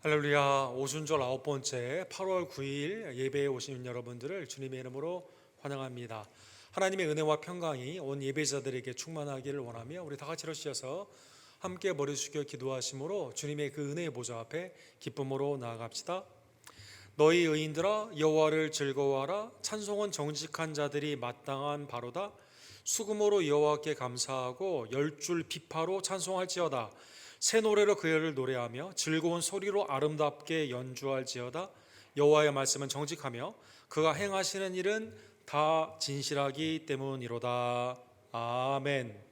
할렐루야. 오순절 9번째 8월 9일 예배에 오신 여러분들을 주님의 이름으로 환영합니다. 하나님의 은혜와 평강이 온 예배자들에게 충만하기를 원하며 우리 다 같이 일어서셔서 함께 머리 숙여 기도하심으로 주님의 그 은혜의 보좌 앞에 기쁨으로 나아갑시다. 너희 의인들아 여호와를 즐거워하라. 찬송은 정직한 자들이 마땅한 바로다. 수금으로 여호와께 감사하고 열줄 비파로 찬송할지어다. 새 노래로 그를 노래하며 즐거운 소리로 아름답게 연주할지어다. 여호와의 말씀은 정직하며 그가 행하시는 일은 다 진실하기 때문이로다. 아멘.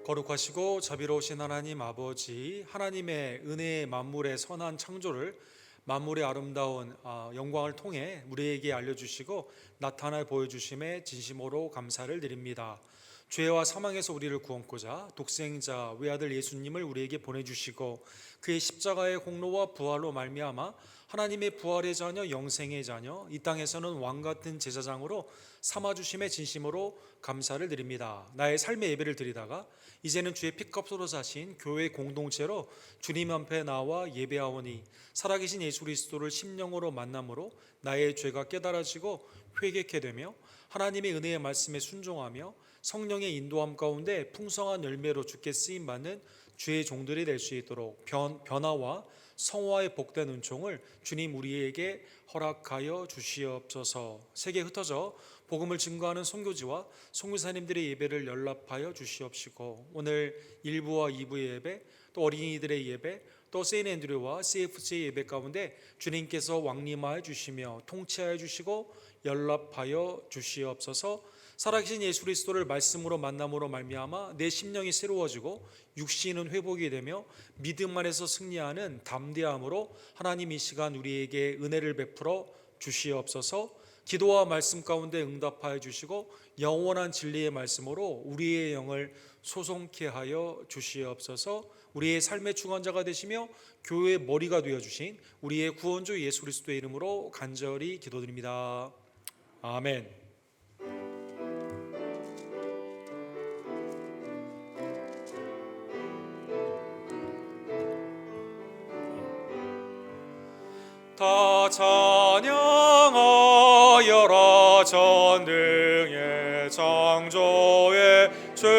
거룩하시고 자비로우신 하나님 아버지, 하나님의 은혜의 만물의 선한 창조를 만물의 아름다운 영광을 통해 우리에게 알려주시고 나타나 보여주심에 진심으로 감사를 드립니다. 죄와 사망에서 우리를 구원코자 독생자 외아들 예수님을 우리에게 보내주시고 그의 십자가의 공로와 부활로 말미암아 하나님의 부활의 자녀, 영생의 자녀, 이 땅에서는 왕같은 제사장으로 삼아주심에 진심으로 감사를 드립니다. 나의 삶의 예배를 드리다가 이제는 주의 피값으로 사신 교회 공동체로 주님 앞에 나와 예배하오니 살아계신 예수 그리스도를 심령으로 만남으로 나의 죄가 깨달아지고 회개케 되며 하나님의 은혜의 말씀에 순종하며 성령의 인도함 가운데 풍성한 열매로 주께 쓰임받는 주의 종들이 될 수 있도록 변화와 성화의 복된 은총을 주님 우리에게 허락하여 주시옵소서. 세계에 흩어져 복음을 증거하는 선교지와 선교사님들의 예배를 연락하여 주시옵시고 오늘 1부와 2부의 예배, 또 어린이들의 예배, 또 세인트 앤드류와 CFC의 예배 가운데 주님께서 왕림하여 주시며 통치하여 주시고 연락하여 주시옵소서. 살아계신 예수 그리스도를 말씀으로 만남으로 말미암아 내 심령이 새로워지고 육신은 회복이 되며 믿음 안에서 승리하는 담대함으로 하나님 이 시간 우리에게 은혜를 베풀어 주시옵소서. 기도와 말씀 가운데 응답하여 주시고 영원한 진리의 말씀으로 우리의 영을 소송케 하여 주시옵소서. 우리의 삶의 주관자가 되시며 교회의 머리가 되어주신 우리의 구원주 예수 그리스도의 이름으로 간절히 기도드립니다. 아멘. 다 찬양하여라. 전능의 창조의 주님,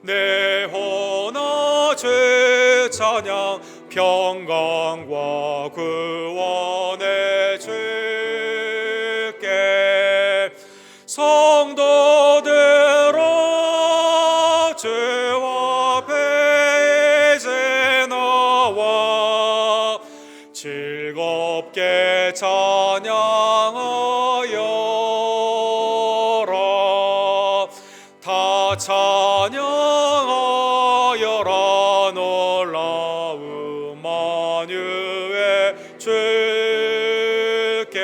내 혼아 주 찬양 평강과 구원의 주께 성도들아 주 앞에 이제 나와 즐겁게 찬양하여라. 다 찬양하여라. 놀라운 만유의 주께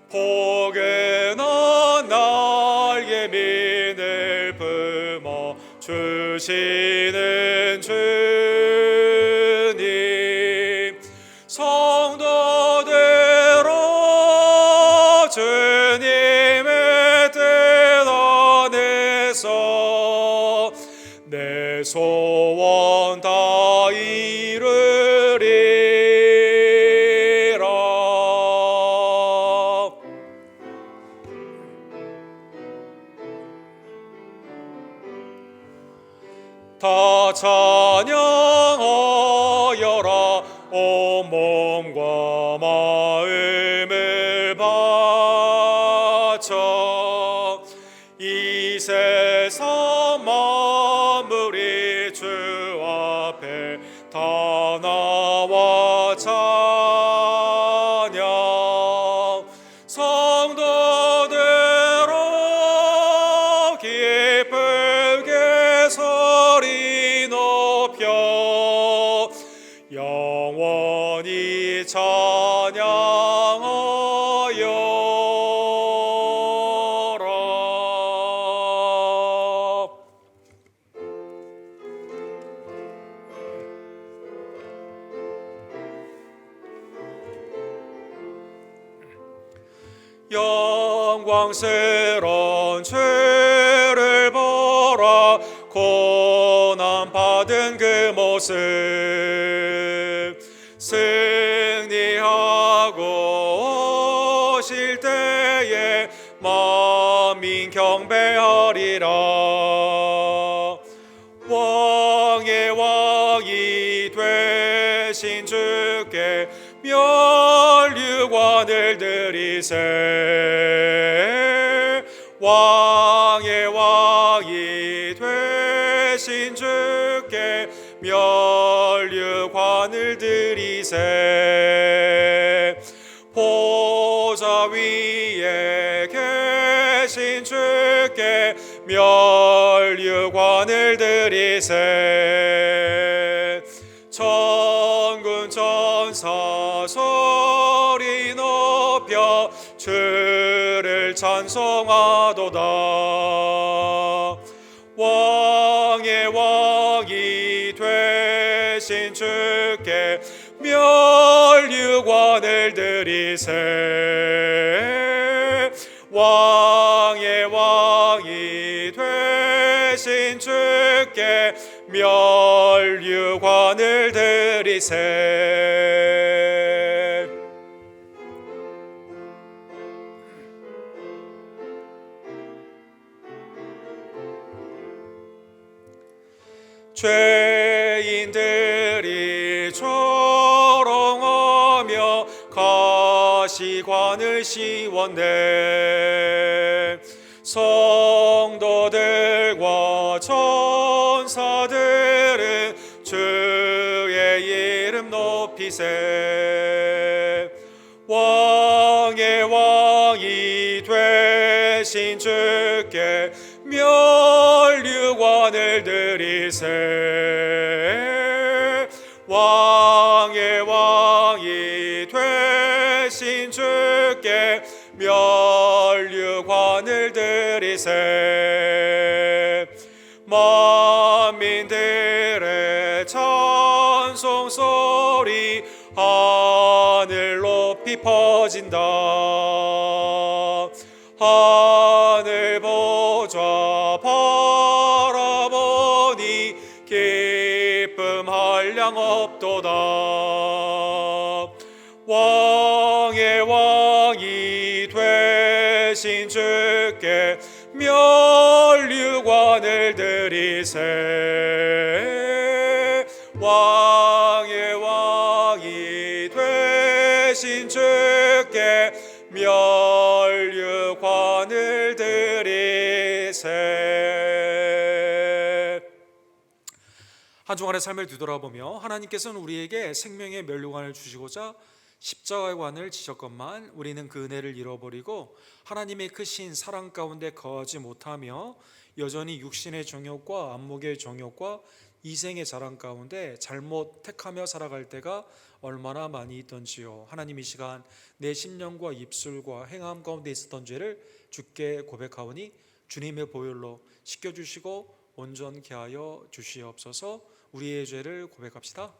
포근한 날개 민을 품어 주시는 주님, 성도들아 주님의 뜻 안에서 내 소원 다 이루리라. 다 찬양하여라. 온 몸과 마음을 바쳐 이 세상 만물이 주 앞에 다 나와 찬양. 성도들아 기쁘게 소리 높여 찬양하여라. 영광스러운 주를 보라. 고난받은 그 모습 승리하고 오실 때에 만민 경배하리라. 왕의 왕이 되신 주께 멸류관을 드리세. 왕의 왕이 되신 주께 멸류관을 드리세. 보좌 위에 계신 주께 멸류관을 드리세. 천군 천사 소리 높여 주를 찬송하도다. 왕의 왕이 되신 주께 멸류관을 드리세. 왕의 왕이 되신 주께 멸류관을 드리세. 죄인들이 조롱하며 가시관을 씌웠네. 성도들과 천사들은 주의 이름 높이세. 왕의 왕이 되신 주께 멸류관을 드리세. 왕의 왕이 되신 주께 멸류관을 드리세. 만민들의 찬송 소리 하늘 높이 퍼진다. 하늘 보좌 바라보니 기쁨 한량 없도다. 왕의 왕이 되신 주께 멸류관을 드리세. 왕의 왕이 되신 주께 멸류관을 드리세. 한 주간의 삶을 뒤돌아보며 하나님께서는 우리에게 생명의 멸류관을 주시고자 십자가의 관을 지셨건만 우리는 그 은혜를 잃어버리고 하나님의 크신 사랑 가운데 거하지 못하며 여전히 육신의 정욕과 안목의 정욕과 이생의 자랑 가운데 잘못 택하며 살아갈 때가 얼마나 많이 있던지요. 하나님, 이 시간 내 심령과 입술과 행함 가운데 있었던 죄를 주께 고백하오니 주님의 보혈로 씻겨주시고 온전케 하여 주시옵소서. 우리의 죄를 고백합시다.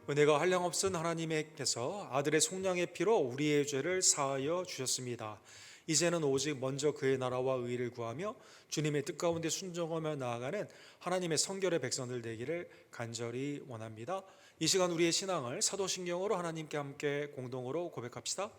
은혜가 한량없은 하나님께서 아들의 속량의 피로 우리의 죄를 사하여 주셨습니다. 이제는 오직 먼저 그의 나라와 의를 구하며 주님의 뜻 가운데 순종하며 나아가는 하나님의 성결의 백성들 되기를 간절히 원합니다. 이 시간 우리의 신앙을 사도신경으로 하나님께 함께 공동으로 고백합시다.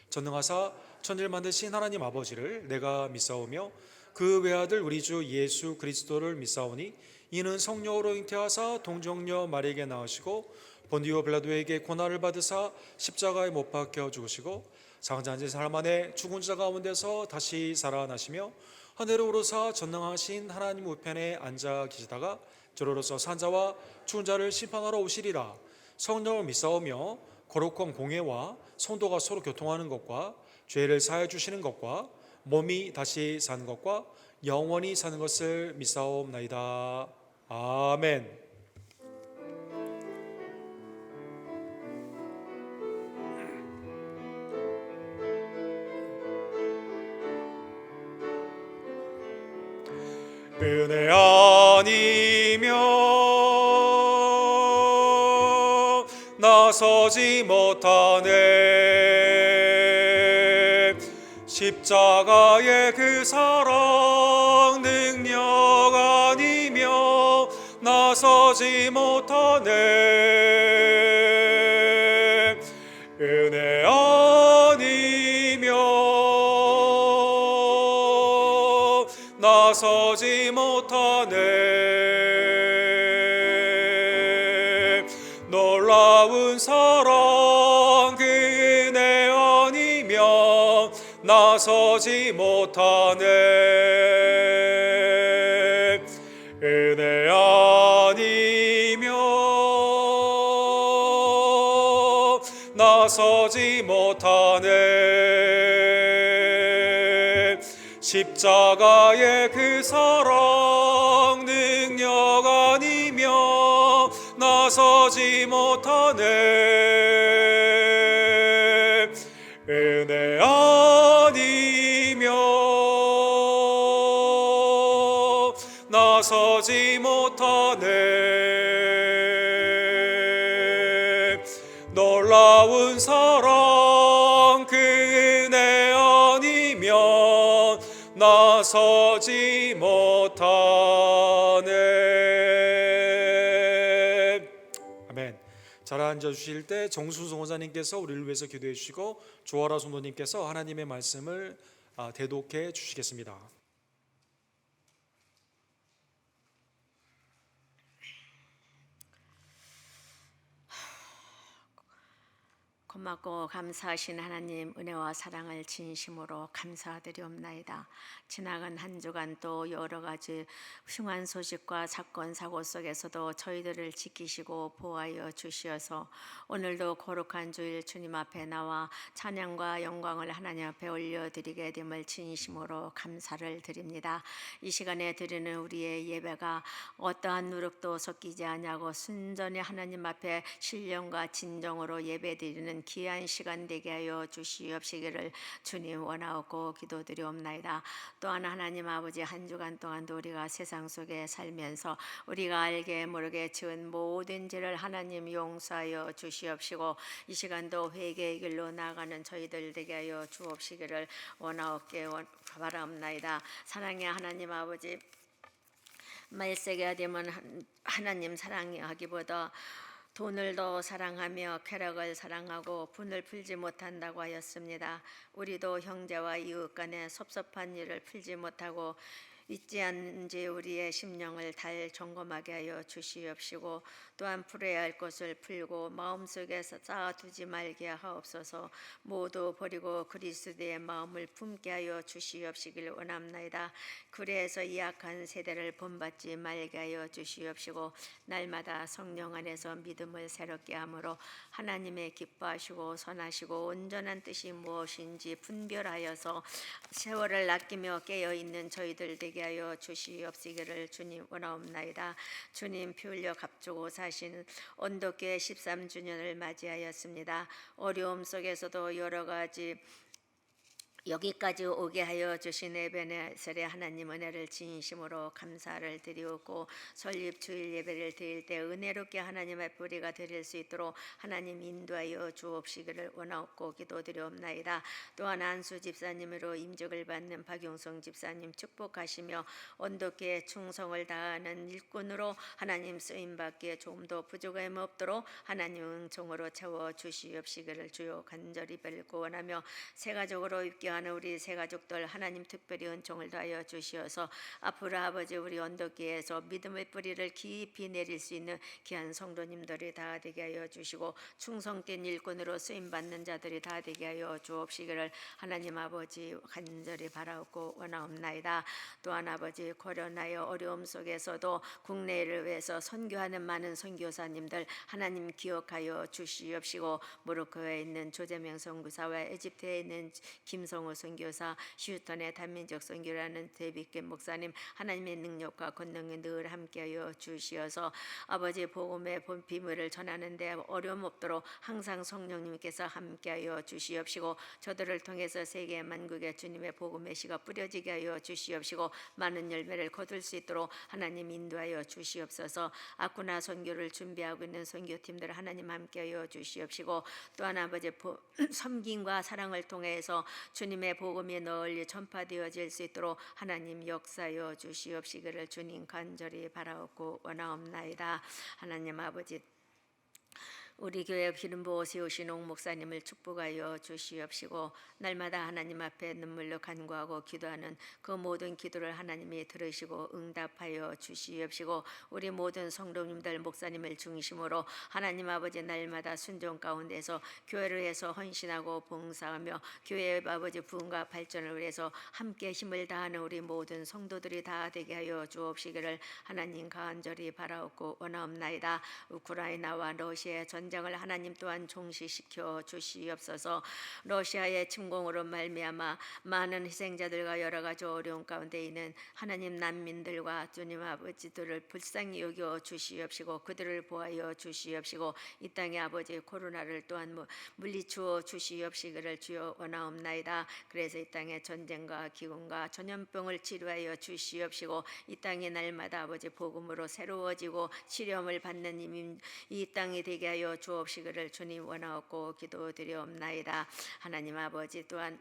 전능하사 천지를 만드신 하나님 아버지를 내가 믿사오며 그 외아들 우리 주 예수 그리스도를 믿사오니 이는 성령으로 잉태하사 동정녀 마리에게 낳으시고 본디오 빌라도에게 고난을 받으사 십자가에 못 박혀 죽으시고 장자인 사흘 만에 죽은 자 가운데서 다시 살아나시며 하늘에 오르사 전능하신 하나님 우편에 앉아 계시다가 저로서 산자와 죽은 자를 심판하러 오시리라. 성령을 믿사오며 거룩한 공예와 성도가 서로 교통하는 것과 죄를 사하여 주시는 것과 몸이 다시 사는 것과 영원히 사는 것을 믿사옵나이다. 아멘. 은혜 아니면 나서지 못하네. 십자가의 그 사랑 능력 아니면 나서지 못하네. 은혜 아니면 나서지 못하네. 놀라운 사랑 그 은혜 아니면 나서지 못하네. 은혜 아니면 나서지 못하네. 십자가의 그 사랑 능력 아니면 나서지 못하네. 은혜 아니면 나서지 못하네. 놀라운 사랑 그 은혜 아니면 나서지 못하네. 아멘. 잘 앉아주실 때 정순성 원사님께서 우리를 위해서 기도해 주시고 조아라 성도님께서 하나님의 말씀을 대독해 주시겠습니다. 고맙고 감사하신 하나님, 은혜와 사랑을 진심으로 감사드리옵나이다. 지나간 한 주간 또 여러 가지 흉한 소식과 사건 사고 속에서도 저희들을 지키시고 보호하여 주시어서 오늘도 거룩한 주일 주님 앞에 나와 찬양과 영광을 하나님 앞에 올려드리게 됨을 진심으로 감사를 드립니다. 이 시간에 드리는 우리의 예배가 어떠한 누룩도 섞이지 아니하고 순전히 하나님 앞에 신령과 진정으로 예배드리는 귀한 시간 되게 하여 주시옵시기를 주님 원하옵고 기도드리옵나이다. 또한 하나님 아버지, 한 주간 동안도 우리가 세상 속에 살면서 우리가 알게 모르게 지은 모든 죄를 하나님 용서하여 주시옵시고 이 시간도 회개의 길로 나아가는 저희들 되게 하여 주옵시기를 원하옵게 바라옵나이다. 사랑의 하나님 아버지, 말세가 되면 하나님 사랑하기보다 돈을 더 사랑하며 쾌락을 사랑하고 분을 풀지 못한다고 하였습니다. 우리도 형제와 이웃 간에 섭섭한 일을 풀지 못하고 있지 않은지 우리의 심령을 달 점검하게 하여 주시옵시고 또한 풀어야 할 것을 풀고 마음속에서 쌓아두지 말게 하옵소서. 모두 버리고 그리스도의 마음을 품게 하여 주시옵시길 원합나이다. 그래서 이 악한 세대를 본받지 말게 하여 주시옵시고 날마다 성령 안에서 믿음을 새롭게 함으로 하나님의 기뻐하시고 선하시고 온전한 뜻이 무엇인지 분별하여서 세월을 아끼며 깨어있는 저희들 되게 하여 주시옵시기를 주님 원하옵나이다. 주님 피 흘려 값주고 사신 언덕교회 13주년을 맞이하였습니다. 어려움 속에서도 여러 가지 여기까지 오게 하여 주신 에베네셀의 하나님 은혜를 진심으로 감사를 드리고 설립 주일 예배를 드릴 때 은혜롭게 하나님 앞에 우리가 드릴 수 있도록 하나님 인도하여 주옵시기를 원하옵고 기도드리옵나이다. 또한 안수 집사님으로 임직을 받는 박용성 집사님 축복하시며 언덕교회 충성을 다하는 일꾼으로 하나님 쓰임받기에 조금 더 부족함이 없도록 하나님 은총으로 채워 주시옵시기를 주요 간절히 벨고 원하며 세가족으로 입게 전쟁하는 우리 새 가족들 하나님 특별히 은총을 더하여 주시어서 앞으로 아버지 우리 언덕교회에서 믿음의 뿌리를 깊이 내릴 수 있는 귀한 성도님들이 다 되게 하여 주시고 충성된 일꾼으로 쓰임받는 자들이 다 되게 하여 주옵시기를 하나님 아버지 간절히 바라옵고 원하옵나이다. 또한 아버지 고려나여 어려움 속에서도 국내를 위해서 선교하는 많은 선교사님들 하나님 기억하여 주시옵시고 모로코에 있는 조재명 선교사와 에집트에 있는 김성호 선교사, 휴턴의 단민족 선교라는 데비켄 목사님 하나님의 능력과 권능이 늘 함께하여 주시어서 아버지 복음의 본 비밀을 전하는 데 어려움 없도록 항상 성령님께서 함께하여 주시옵시고 저들을 통해서 세계 만국에 주님의 복음의 씨가 뿌려지게 하여 주시옵시고 많은 열매를 거둘 수 있도록 하나님 인도하여 주시옵소서. 아쿠나 선교를 준비하고 있는 선교팀들 하나님 함께하여 주시옵시고 또한 아버지 섬김과 사랑을 통해서 주님의 복음이 널리 전파되어질 수 있도록 하나님 역사하여 주시옵시기를 주님 간절히 바라옵고 원하옵나이다. 하나님 아버지 우리 교회 기름 부어 세우신 옥 목사님을 축복하여 주시옵시고 날마다 하나님 앞에 눈물로 간구하고 기도하는 그 모든 기도를 하나님이 들으시고 응답하여 주시옵시고 우리 모든 성도님들 목사님을 중심으로 하나님 아버지 날마다 순종 가운데서 교회를 위해서 헌신하고 봉사하며 교회의 아버지 부흥과 발전을 위해서 함께 힘을 다하는 우리 모든 성도들이 다 되게 하여 주옵시기를 하나님 간절히 바라옵고 원하옵나이다. 우크라이나와 러시아의 전쟁을 하나님 또한 종식시켜 주시옵소서. 러시아의 침공으로 말미암아 많은 희생자들과 여러 가지 어려움 가운데 있는 하나님 난민들과 주님 아버지들을 불쌍히 여겨 주시옵시고 그들을 보하여 주시옵시고 이 땅의 아버지 코로나를 또한 물리치워 주시옵시기를 주여 원하옵나이다. 그래서 이 땅의 전쟁과 기근과 전염병을 치료하여 주시옵시고 이 땅이 날마다 아버지 복음으로 새로워지고 치료함을 받는 이 땅이 되게 하여 주옵시기를 주님 원하옵고 기도드리옵나이다. 하나님 아버지 또한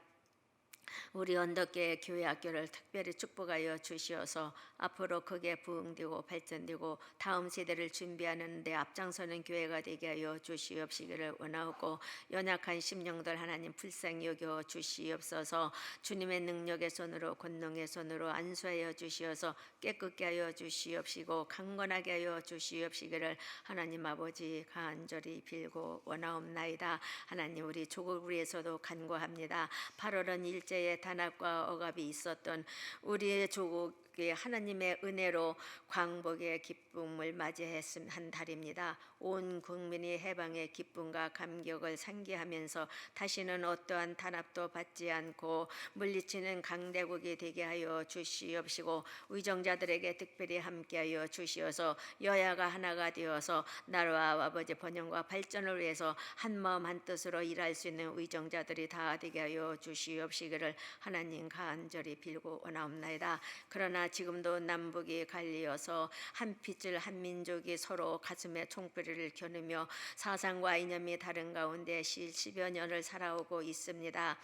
우리 언덕계 교회 학교를 특별히 축복하여 주시어서 앞으로 크게 부흥되고 발전되고 다음 세대를 준비하는 데 앞장서는 교회가 되게 하여 주시옵시기를 원하고 연약한 심령들 하나님 불쌍히 여겨 주시옵소서. 주님의 능력의 손으로 권능의 손으로 안수하여 주시어서 깨끗게 하여 주시옵시고 강건하게 하여 주시옵시기를 하나님 아버지 간절히 빌고 원하옵나이다. 하나님 우리 조국을 위해서도 간구합니다. 8월은 일제의 단합과 억압이 있었던 우리의 조국이 하나님의 은혜로 광복의 기쁨을 맞이한 달입니다. 온 국민이 해방의 기쁨과 감격을 상기하면서 다시는 어떠한 단합도 받지 않고 물리치는 강대국이 되게 하여 주시옵시고 의정자들에게 특별히 함께하여 주시어서 여야가 하나가 되어서 나라와 아버지 번영과 발전을 위해서 한마음 한뜻으로 일할 수 있는 의정자들이 다 되게 하여 주시옵시기를 하나님 간절히 빌고 원하옵나이다. 그러나 지금도 남북이 갈리어서 한 핏줄 한 민족이 서로 가슴에 총뿌리를 겨누며 사상과 이념이 다른 가운데 10여 년을 살아오고 있습니다.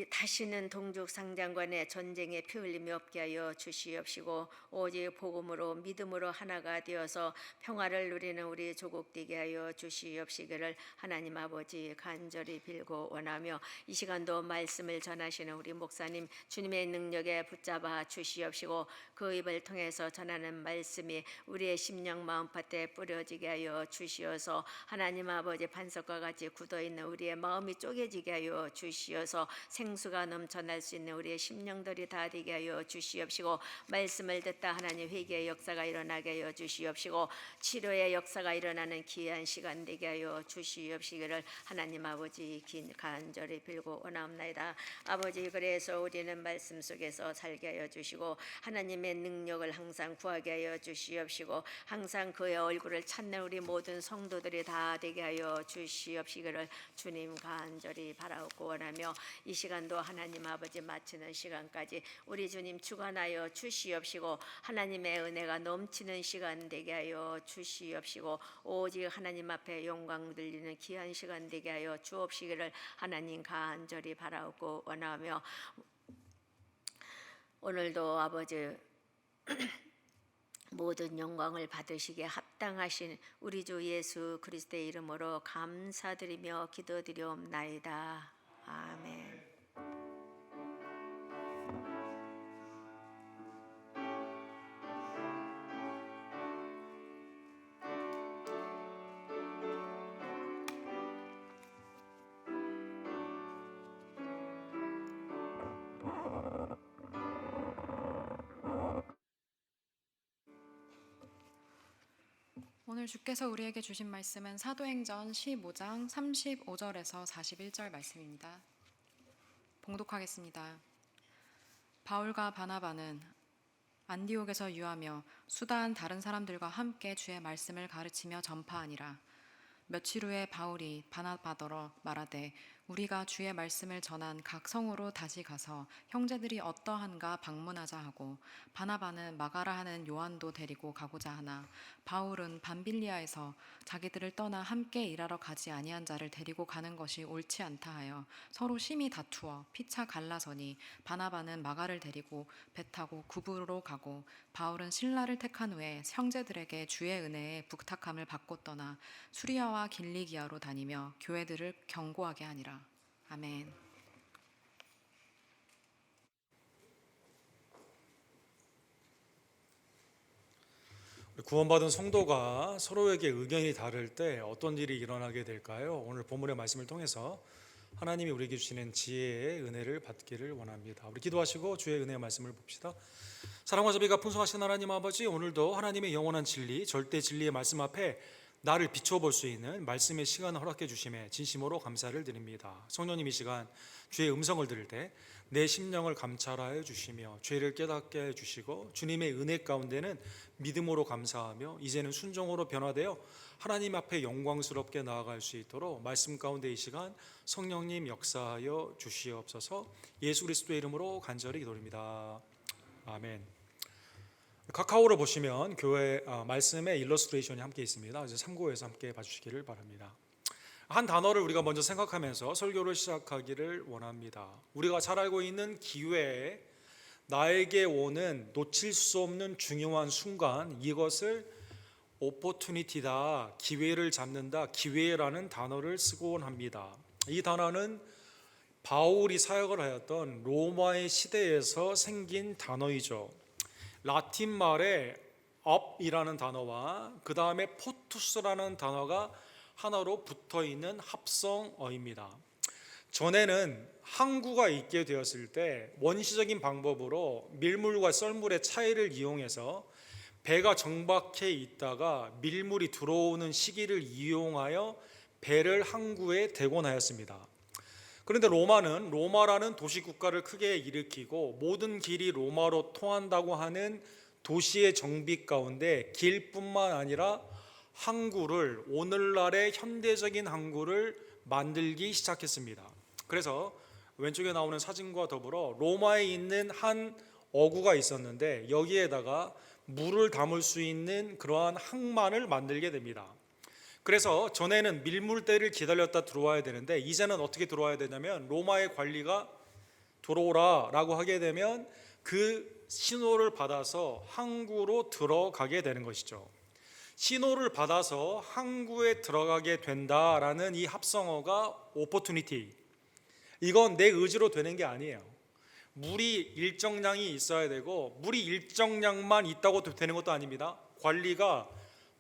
다시는 동족상장간의 전쟁에 피 흘림이 없게 하여 주시옵시고 오직 복음으로 믿음으로 하나가 되어서 평화를 누리는 우리 조국 되게 하여 주시옵시기를 하나님 아버지 간절히 빌고 원하며 이 시간도 말씀을 전하시는 우리 목사님 주님의 능력에 붙잡아 주시옵시고 그 입을 통해서 전하는 말씀이 우리의 심령 마음밭에 뿌려지게 하여 주시어서 하나님 아버지 반석과 같이 굳어있는 우리의 마음이 쪼개지게 하여 주시어서 생수가 넘쳐날 수 있는 우리의 심령들이 다 되게 하여 주시옵시고 말씀을 듣다 하나님 회개의 역사가 일어나게 하여 주시옵시고 치료의 역사가 일어나는 귀한 시간 되게 하여 주시옵시기를 하나님 아버지 간절히 빌고 원하옵나이다. 아버지 그래서 우리는 말씀 속에서 살게 하여 주시고 하나님의 능력을 항상 구하게 하여 주시옵시고 항상 그의 얼굴을 찾는 우리 모든 성도들이 다 되게 하여 주시옵시기를 주님 간절히 바라옵고 원하며 이 시간도 하나님 아버지 마치는 시간까지 우리 주님 주관하여 주시옵시고 하나님의 은혜가 넘치는 시간 되게 하여 주시옵시고 오직 하나님 앞에 영광 들리는 귀한 시간 되게 하여 주옵시기를 하나님 간절히 바라옵고 원하며 오늘도 아버지 모든 영광을 받으시기에 합당하신 우리 주 예수 그리스도의 이름으로 감사드리며 기도드리옵나이다. 아멘. 오늘 주께서 우리에게 주신 말씀은 사도행전 15장 35절에서 41절 말씀입니다. 봉독하겠습니다. 바울과 바나바는 안디옥에서 유하며 수다한 다른 사람들과 함께 주의 말씀을 가르치며 전파하니라. 며칠 후에 바울이 바나바더러 말하되 우리가 주의 말씀을 전한 각 성으로 다시 가서 형제들이 어떠한가 방문하자 하고, 바나바는 마가라 하는 요한도 데리고 가고자 하나 바울은 밤빌리아에서 자기들을 떠나 함께 일하러 가지 아니한 자를 데리고 가는 것이 옳지 않다 하여 서로 심히 다투어 피차 갈라서니, 바나바는 마가를 데리고 배 타고 구브로 가고 바울은 실라를 택한 후에 형제들에게 주의 은혜에 부탁함을 받고 떠나 수리아와 길리기아로 다니며 교회들을 경고하게 하니라. 아멘. 구원받은 성도가 서로에게 의견이 다를 때 어떤 일이 일어나게 될까요? 오늘 본문의 말씀을 통해서 하나님이 우리에게 주시는 지혜의 은혜를 받기를 원합니다. 우리 기도하시고 주의 은혜의 말씀을 봅시다. 사랑과 자비가 풍성하신 하나님 아버지, 오늘도 하나님의 영원한 진리, 절대 진리의 말씀 앞에 나를 비춰볼 수 있는 말씀의 시간을 허락해 주심에 진심으로 감사를 드립니다. 성령님, 이 시간 주의 음성을 들을 때 내 심령을 감찰하여 주시며 죄를 깨닫게 해주시고, 주님의 은혜 가운데는 믿음으로 감사하며 이제는 순종으로 변화되어 하나님 앞에 영광스럽게 나아갈 수 있도록 말씀 가운데 이 시간 성령님 역사하여 주시옵소서. 예수 그리스도의 이름으로 간절히 기도드립니다. 아멘. 카카오를 보시면 교회 말씀의 일러스트레이션이 함께 있습니다. 그래서 참고해서 함께 봐주시기를 바랍니다. 한 단어를 우리가 먼저 생각하면서 설교를 시작하기를 원합니다. 우리가 잘 알고 있는 기회에 나에게 오는 놓칠 수 없는 중요한 순간, 이것을 opportunity다, 기회를 잡는다, 기회라는 단어를 쓰곤 합니다. 이 단어는 바울이 사역을 하였던 로마의 시대에서 생긴 단어이죠. 라틴 말에 up이라는 단어와 그 다음에 포투스라는 단어가 하나로 붙어있는 합성어입니다. 전에는 항구가 있게 되었을 때 원시적인 방법으로 밀물과 썰물의 차이를 이용해서 배가 정박해 있다가 밀물이 들어오는 시기를 이용하여 배를 항구에 대곤 하였습니다. 그런데 로마라는 도시국가를 크게 일으키고 모든 길이 로마로 통한다고 하는 도시의 정비 가운데 길뿐만 아니라 항구를, 오늘날의 현대적인 항구를 만들기 시작했습니다. 그래서 왼쪽에 나오는 사진과 더불어 로마에 있는 한 어구가 있었는데 여기에다가 물을 담을 수 있는 그러한 항만을 만들게 됩니다. 그래서 전에는 밀물대를 기다렸다 들어와야 되는데 이제는 어떻게 들어와야 되냐면, 로마의 관리가 들어오라 라고 하게 되면 그 신호를 받아서 항구로 들어가게 되는 것이죠. 신호를 받아서 항구에 들어가게 된다라는 이 합성어가 opportunity, 이건 내 의지로 되는 게 아니에요. 물이 일정량이 있어야 되고 물이 일정량만 있다고 되는 것도 아닙니다. 관리가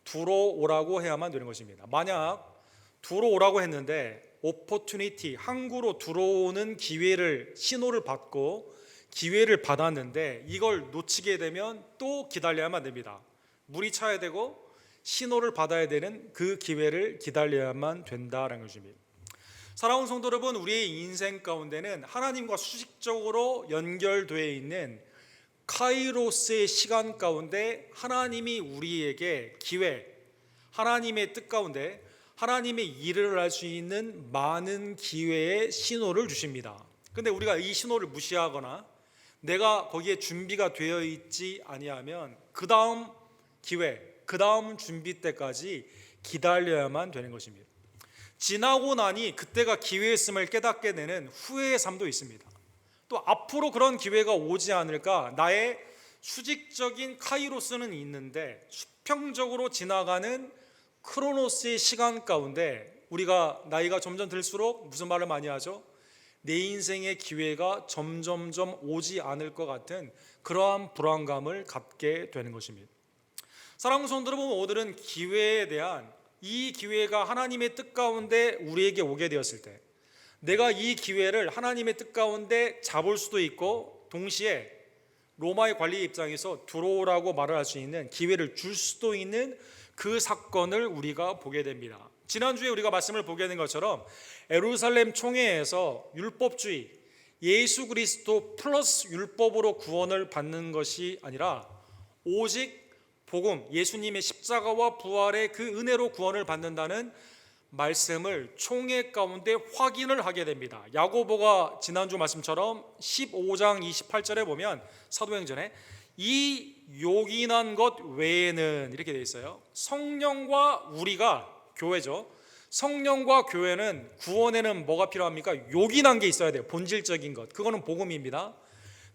들어오라고 해야만 되는 것입니다. 만약 들어오라고 했는데 opportunity, 항구로 들어오는 기회를, 신호를 받고 기회를 받았는데 이걸 놓치게 되면 또 기다려야만 됩니다. 물이 차야 되고 신호를 받아야 되는 그 기회를 기다려야만 된다는 것입니다. 사랑하는 성도 여러분, 우리의 인생 가운데는 하나님과 수직적으로 연결되어 있는 카이로스의 시간 가운데 하나님이 우리에게 기회, 하나님의 뜻 가운데 하나님의 일을 할 수 있는 많은 기회의 신호를 주십니다. 그런데 우리가 이 신호를 무시하거나 내가 거기에 준비가 되어 있지 아니하면 그 다음 기회, 그 다음 준비 때까지 기다려야만 되는 것입니다. 지나고 나니 그때가 기회였음을 깨닫게 되는 후회의 삶도 있습니다. 또 앞으로 그런 기회가 오지 않을까, 나의 수직적인 카이로스는 있는데 수평적으로 지나가는 크로노스의 시간 가운데 우리가 나이가 점점 들수록 무슨 말을 많이 하죠? 내 인생의 기회가 점점점 오지 않을 것 같은 그러한 불안감을 갖게 되는 것입니다. 사랑하는 성도 여러분, 오늘은 기회에 대한, 이 기회가 하나님의 뜻 가운데 우리에게 오게 되었을 때 내가 이 기회를 하나님의 뜻 가운데 잡을 수도 있고 동시에 로마의 관리 입장에서 들어오라고 말을 할 수 있는 기회를 줄 수도 있는 그 사건을 우리가 보게 됩니다. 지난주에 우리가 말씀을 보게 된 것처럼 예루살렘 총회에서 율법주의, 예수 그리스도 플러스 율법으로 구원을 받는 것이 아니라 오직 복음, 예수님의 십자가와 부활의 그 은혜로 구원을 받는다는 말씀을 총회 가운데 확인을 하게 됩니다. 야고보가 지난주 말씀처럼 15장 28절에 보면 사도행전에 이 요긴한 것 외에는 이렇게 돼 있어요. 성령과 우리가, 교회죠, 성령과 교회는 구원에는 뭐가 필요합니까? 요긴한 게 있어야 돼요. 본질적인 것, 그거는 복음입니다.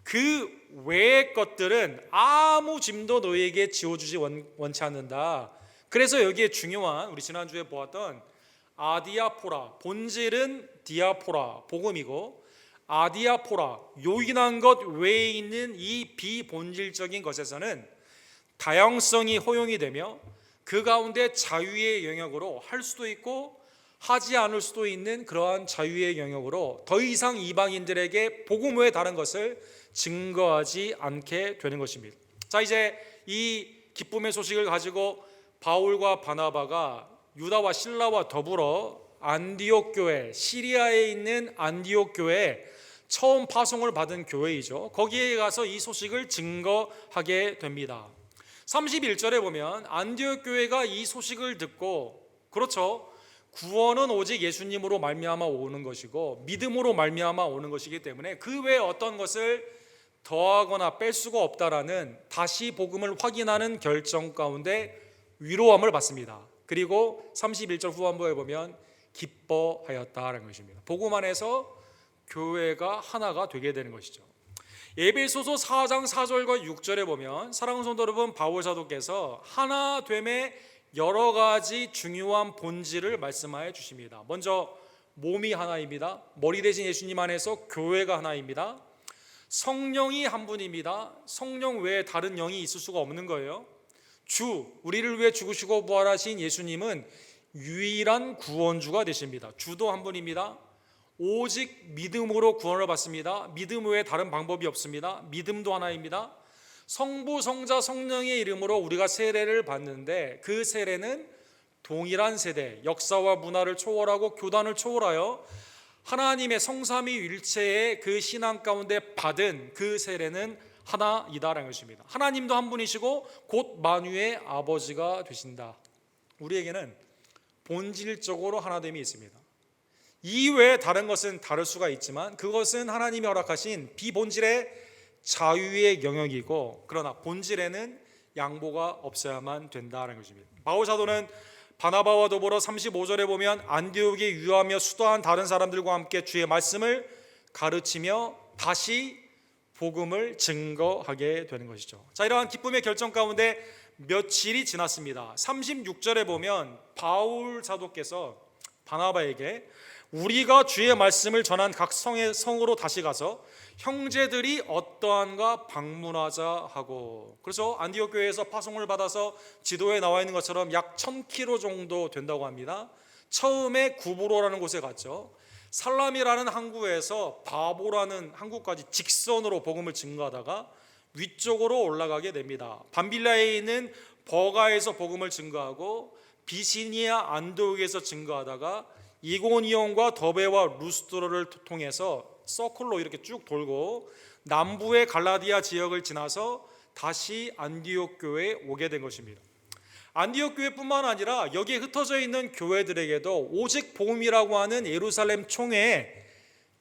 그 외의 것들은 아무 짐도 너희에게 지워주지 원치 않는다. 그래서 여기에 중요한, 우리 지난주에 보았던 아디아포라, 본질은 디아포라, 복음이고, 아디아포라, 요긴한 것 외에 있는 이 비본질적인 것에서는 다양성이 허용이 되며 그 가운데 자유의 영역으로 할 수도 있고 하지 않을 수도 있는 그러한 자유의 영역으로 더 이상 이방인들에게 복음 외에 다른 것을 증거하지 않게 되는 것입니다. 자, 이제 이 기쁨의 소식을 가지고 바울과 바나바가 유다와 실라와 더불어 안디옥 교회, 시리아에 있는 안디옥 교회에 처음 파송을 받은 교회이죠. 거기에 가서 이 소식을 증거하게 됩니다. 31절에 보면 안디옥 교회가 이 소식을 듣고, 그렇죠, 구원은 오직 예수님으로 말미암아 오는 것이고 믿음으로 말미암아 오는 것이기 때문에 그 외에 어떤 것을 더하거나 뺄 수가 없다라는 다시 복음을 확인하는 결정 가운데 위로함을 받습니다. 그리고 31절 후반부에 보면 기뻐하였다라는 것입니다. 복음 안에서 교회가 하나가 되게 되는 것이죠. 에베소서 4장 4절과 6절에 보면 사랑하는 성도 여러분, 바울 사도께서 하나됨의 여러 가지 중요한 본질을 말씀하여 주십니다. 먼저 몸이 하나입니다. 머리 대신 예수님 안에서 교회가 하나입니다. 성령이 한 분입니다. 성령 외에 다른 영이 있을 수가 없는 거예요. 주, 우리를 위해 죽으시고 부활하신 예수님은 유일한 구원주가 되십니다. 주도 한 분입니다. 오직 믿음으로 구원을 받습니다. 믿음 외에 다른 방법이 없습니다. 믿음도 하나입니다. 성부, 성자, 성령의 이름으로 우리가 세례를 받는데 그 세례는 동일한 세대, 역사와 문화를 초월하고 교단을 초월하여 하나님의 성삼위일체의 그 신앙 가운데 받은 그 세례는 하나이다라는 것입니다. 하나님도 한 분이시고 곧 만유의 아버지가 되신다. 우리에게는 본질적으로 하나됨이 있습니다. 이외에 다른 것은 다를 수가 있지만 그것은 하나님이 허락하신 비본질의 자유의 영역이고, 그러나 본질에는 양보가 없어야만 된다는 것입니다. 바울 사도는 바나바와 더불어 35절에 보면 안디옥에 유하며 수도한 다른 사람들과 함께 주의 말씀을 가르치며 다시 복음을 증거하게 되는 것이죠. 자, 이러한 기쁨의 결정 가운데 며칠이 지났습니다. 36절에 보면 바울 사도께서 바나바에게 우리가 주의 말씀을 전한 각 성으로 다시 가서 형제들이 어떠한가 방문하자 하고, 그래서 안디옥 교회에서 파송을 받아서 지도에 나와 있는 것처럼 약 1000km 정도 된다고 합니다. 처음에 구브로라는 곳에 갔죠. 살람이라는 항구에서 바보라는 항구까지 직선으로 복음을 증거하다가 위쪽으로 올라가게 됩니다. 밤빌라에 있는 버가에서 복음을 증거하고 비시니아 안디옥에서 증거하다가 이고니온과 더베와 루스드로를 통해서 서클로 이렇게 쭉 돌고 남부의 갈라디아 지역을 지나서 다시 안디옥 교회에 오게 된 것입니다. 안디옥 교회뿐만 아니라 여기에 흩어져 있는 교회들에게도 오직 복음이라고 하는 예루살렘 총회의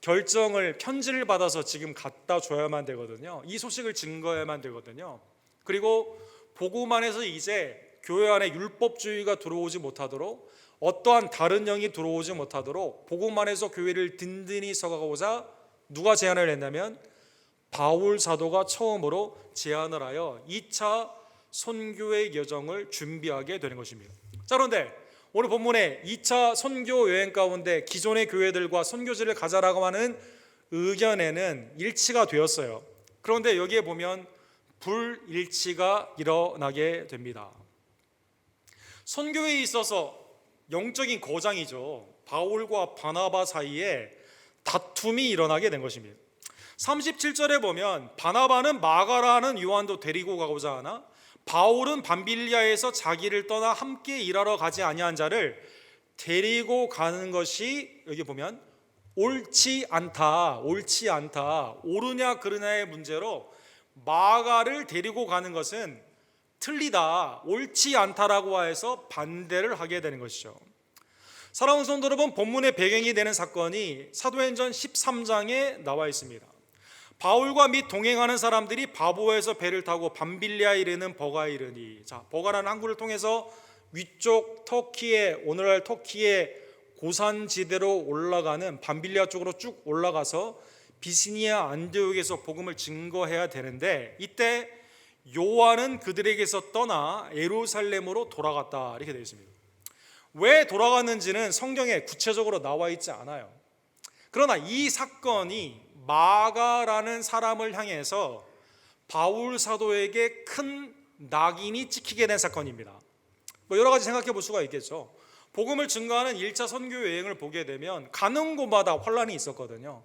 결정을, 편지를 받아서 지금 갖다 줘야만 되거든요. 이 소식을 증거해야만 되거든요. 그리고 복음 안에서 이제 교회 안에 율법주의가 들어오지 못하도록, 어떠한 다른 영이 들어오지 못하도록 복음 안에서 교회를 든든히 서가고자 누가 제안을 했냐면 바울 사도가 처음으로 제안을 하여 2차 선교의 여정을 준비하게 되는 것입니다. 자, 그런데 오늘 본문에 2차 선교 여행 가운데 기존의 교회들과 선교지를 가자라고 하는 의견에는 일치가 되었어요. 그런데 여기에 보면 불일치가 일어나게 됩니다. 선교에 있어서 영적인 거장이죠. 바울과 바나바 사이에 다툼이 일어나게 된 것입니다. 37절에 보면 바나바는 마가라는 요한도 데리고 가고자 하나 바울은 밤빌리아에서 자기를 떠나 함께 일하러 가지 아니한 자를 데리고 가는 것이 여기 보면 옳지 않다, 옳으냐 그르냐의 문제로 마가를 데리고 가는 것은 틀리다, 옳지 않다라고 해서 반대를 하게 되는 것이죠. 사랑하는 성도 여러분, 본문의 배경이 되는 사건이 사도행전 13장에 나와 있습니다. 바울과 및 동행하는 사람들이 바보에서 배를 타고 밤빌리아에 이르는 버가에 이르니, 자, 버가라는 항구를 통해서 위쪽 터키의, 오늘날 터키의 고산지대로 올라가는 밤빌리아 쪽으로 쭉 올라가서 비시니아 안디옥에서 복음을 증거해야 되는데, 이때 요한은 그들에게서 떠나 예루살렘으로 돌아갔다, 이렇게 되어 있습니다. 왜 돌아갔는지는 성경에 구체적으로 나와 있지 않아요. 그러나 이 사건이 마가라는 사람을 향해서 바울 사도에게 큰 낙인이 찍히게 된 사건입니다. 여러 가지 생각해 볼 수가 있겠죠. 복음을 증거하는 1차 선교 여행을 보게 되면 가는 곳마다 환란이 있었거든요.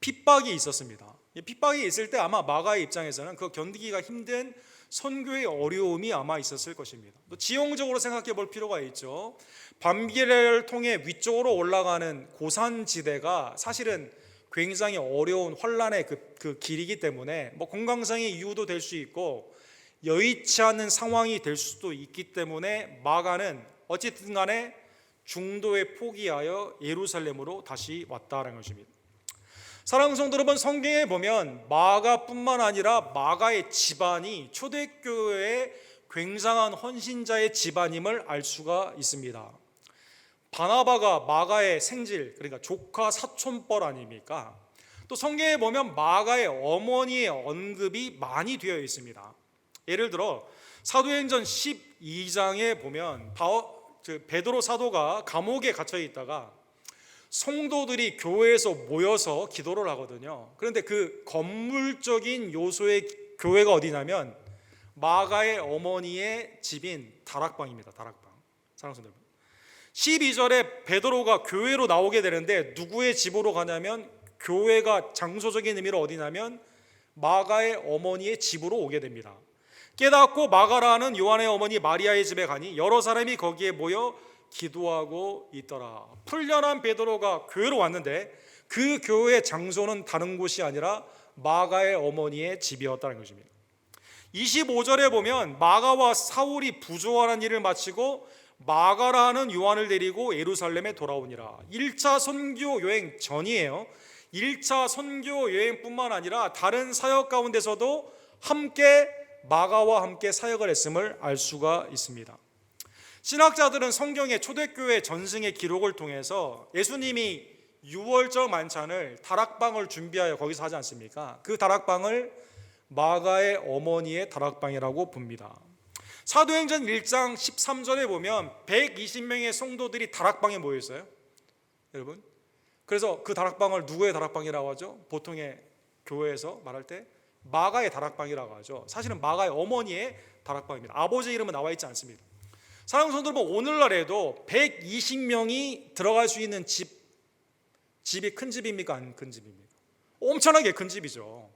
핍박이 있었습니다. 핍박이 있을 때 아마 마가의 입장에서는 그 견디기가 힘든 선교의 어려움이 아마 있었을 것입니다. 또 지형적으로 생각해 볼 필요가 있죠. 밤비레를 통해 위쪽으로 올라가는 고산지대가 사실은 굉장히 어려운 환란의 그 길이기 때문에 건강상의 이유도 될 수 있고 여의치 않은 상황이 될 수도 있기 때문에 마가는 어쨌든 간에 중도에 포기하여 예루살렘으로 다시 왔다는 것입니다. 사랑하는 성도 여러분, 성경에 보면 마가뿐만 아니라 마가의 집안이 초대교회의 굉장한 헌신자의 집안임을 알 수가 있습니다. 바나바가 마가의 생질, 그러니까 조카 사촌뻘 아닙니까? 또 성경에 보면 마가의 어머니의 언급이 많이 되어 있습니다. 예를 들어 사도행전 12장에 보면 베드로 사도가 감옥에 갇혀 있다가 성도들이 교회에서 모여서 기도를 하거든요. 그런데 그 건물적인 요소의 교회가 어디냐면 마가의 어머니의 집인 다락방입니다. 다락방. 사랑하는 성도 여러분, 12절에 베드로가 교회로 나오게 되는데 누구의 집으로 가냐면, 교회가 장소적인 의미로 어디냐면 마가의 어머니의 집으로 오게 됩니다. 깨닫고 마가라는 요한의 어머니 마리아의 집에 가니 여러 사람이 거기에 모여 기도하고 있더라. 풀련한 베드로가 교회로 왔는데 그 교회의 장소는 다른 곳이 아니라 마가의 어머니의 집이었다는 것입니다. 25절에 보면 마가와 사울이 부조하는 일을 마치고 마가라는 요한을 데리고 예루살렘에 돌아오니라. 1차 선교 여행 전이에요. 1차 선교 여행뿐만 아니라 다른 사역 가운데서도 함께 마가와 함께 사역을 했음을 알 수가 있습니다. 신학자들은 성경의 초대교회 전승의 기록을 통해서 예수님이 유월절 만찬을 다락방을 준비하여 거기서 하지 않습니까? 그 다락방을 마가의 어머니의 다락방이라고 봅니다. 사도행전 1장 13절에 보면 120명의 성도들이 다락방에 모여 있어요. 여러분, 그래서 그 다락방을 누구의 다락방이라고 하죠? 보통의 교회에서 말할 때 마가의 다락방이라고 하죠. 사실은 마가의 어머니의 다락방입니다. 아버지 이름은 나와 있지 않습니다. 사랑하는 성도 여러분, 오늘날에도 120명이 들어갈 수 있는 집이 큰 집입니까? 안 큰 집입니까? 엄청나게 큰 집이죠.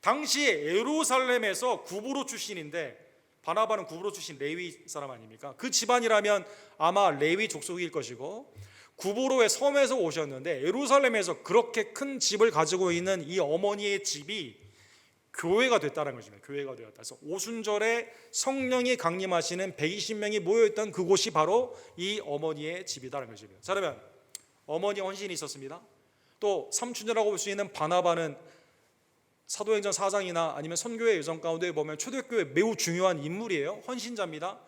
당시에 예루살렘에서 구브로 출신인데, 바나바는 구브로 출신 레위 사람 아닙니까? 그 집안이라면 아마 레위 족속일 것이고, 구브로의 섬에서 오셨는데 예루살렘에서 그렇게 큰 집을 가지고 있는 이 어머니의 집이 교회가 됐다는 것입니다. 교회가 되었다. 그래서 오순절에 성령이 강림하시는 120명이 모여있던 그곳이 바로 이 어머니의 집이다라는 것입니다. 자, 그러면 어머니 헌신이 있었습니다. 또 삼촌이라고 볼 수 있는 바나바는 사도행전 4장이나 아니면 선교의 여정 가운데 보면 초대교회 매우 중요한 인물이에요. 헌신자입니다.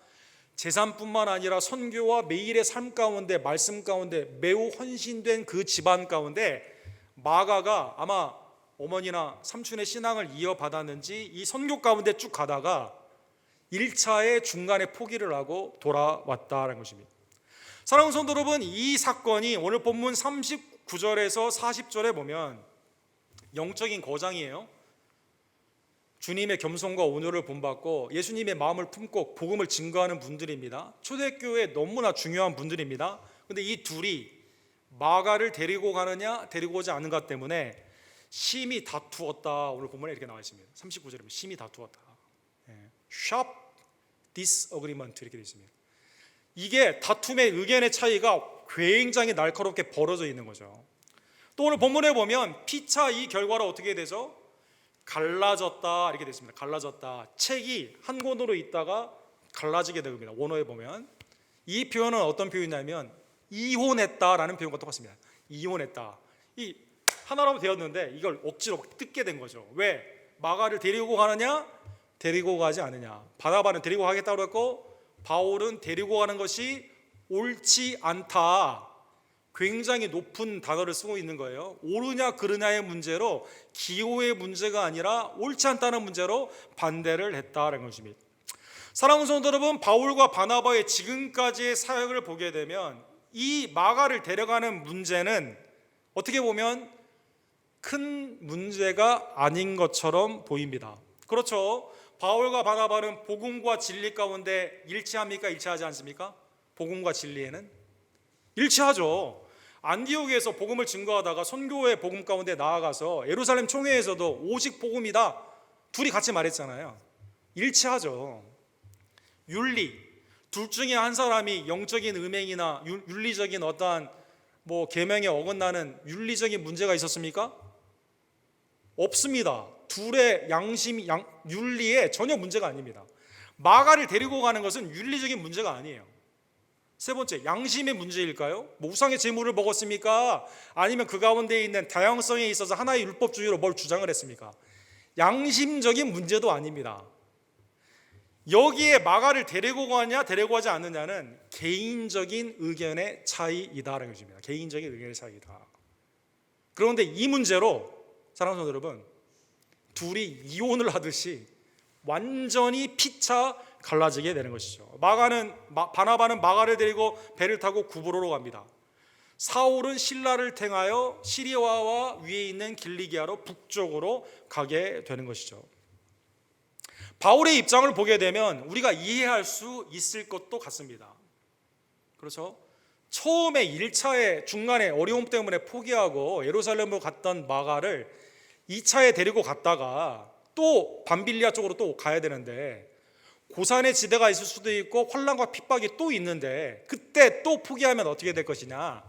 재산뿐만 아니라 선교와 매일의 삶 가운데, 말씀 가운데 매우 헌신된 그 집안 가운데 마가가 아마 어머니나 삼촌의 신앙을 이어받았는지 이 선교 가운데 쭉 가다가 1차의 중간에 포기를 하고 돌아왔다는 것입니다. 사랑하는 성도 여러분, 이 사건이 오늘 본문 39절에서 40절에 보면 영적인 거장이에요. 주님의 겸손과 온유를 본받고 예수님의 마음을 품고 복음을 증거하는 분들입니다. 초대교회에 너무나 중요한 분들입니다. 그런데 이 둘이 마가를 데리고 가느냐 데리고 오지 않은가 때문에 심히 다투었다. 오늘 본문에 이렇게 나와 있습니다. 39절에 심히 다투었다. 샵 disagreement 이렇게 되어 있습니다. 이게 다툼의 의견의 차이가 굉장히 날카롭게 벌어져 있는 거죠. 또 오늘 본문에 보면 피차 이 결과로 어떻게 되죠? 갈라졌다 이렇게 되어 있습니다. 갈라졌다. 책이 한 권으로 있다가 갈라지게 됩니다. 원어에 보면 이 표현은 어떤 표현이냐면 이혼했다라는 표현과 똑같습니다. 이혼했다. 이 하나로 되었는데 이걸 억지로 뜯게 된 거죠. 왜? 마가를 데리고 가느냐? 데리고 가지 않느냐. 바나바는 데리고 가겠다고 했고 바울은 데리고 가는 것이 옳지 않다. 굉장히 높은 단어를 쓰고 있는 거예요. 옳으냐 그르냐의 문제로 기호의 문제가 아니라 옳지 않다는 문제로 반대를 했다는 것입니다. 사랑하는 성도 여러분, 바울과 바나바의 지금까지의 사역을 보게 되면 이 마가를 데려가는 문제는 어떻게 보면 큰 문제가 아닌 것처럼 보입니다. 그렇죠. 바울과 바나바는 복음과 진리 가운데 일치합니까? 일치하지 않습니까? 복음과 진리에는 일치하죠. 안디옥에서 복음을 증거하다가 선교의 복음 가운데 나아가서 예루살렘 총회에서도 오직 복음이다 둘이 같이 말했잖아요. 일치하죠. 윤리, 둘 중에 한 사람이 영적인 음행이나 윤리적인 어떠한 계명에 어긋나는 윤리적인 문제가 있었습니까? 없습니다. 둘의 윤리에 전혀 문제가 아닙니다. 마가를 데리고 가는 것은 윤리적인 문제가 아니에요. 세 번째, 양심의 문제일까요? 우상의 제물을 먹었습니까? 아니면 그 가운데 있는 다양성에 있어서 하나의 율법주의로 뭘 주장을 했습니까? 양심적인 문제도 아닙니다. 여기에 마가를 데리고 가냐 데리고 가지 않느냐는 개인적인 의견의 차이이다라는 것입니다. 개인적인 의견의 차이다. 그런데 이 문제로 사랑하는 성도 여러분, 둘이 이혼을 하듯이 완전히 피차 갈라지게 되는 것이죠. 바나바는 마가를 데리고 배를 타고 구브로로 갑니다. 사울은 신라를 택하여 시리아와 위에 있는 길리기아로 북쪽으로 가게 되는 것이죠. 바울의 입장을 보게 되면 우리가 이해할 수 있을 것도 같습니다. 그렇죠? 처음에 1차의 중간에 어려움 때문에 포기하고 예루살렘으로 갔던 마가를 2차에 데리고 갔다가 또 밤빌리아 쪽으로 또 가야 되는데 고산의 지대가 있을 수도 있고 환난과 핍박이 또 있는데 그때 또 포기하면 어떻게 될 것이냐,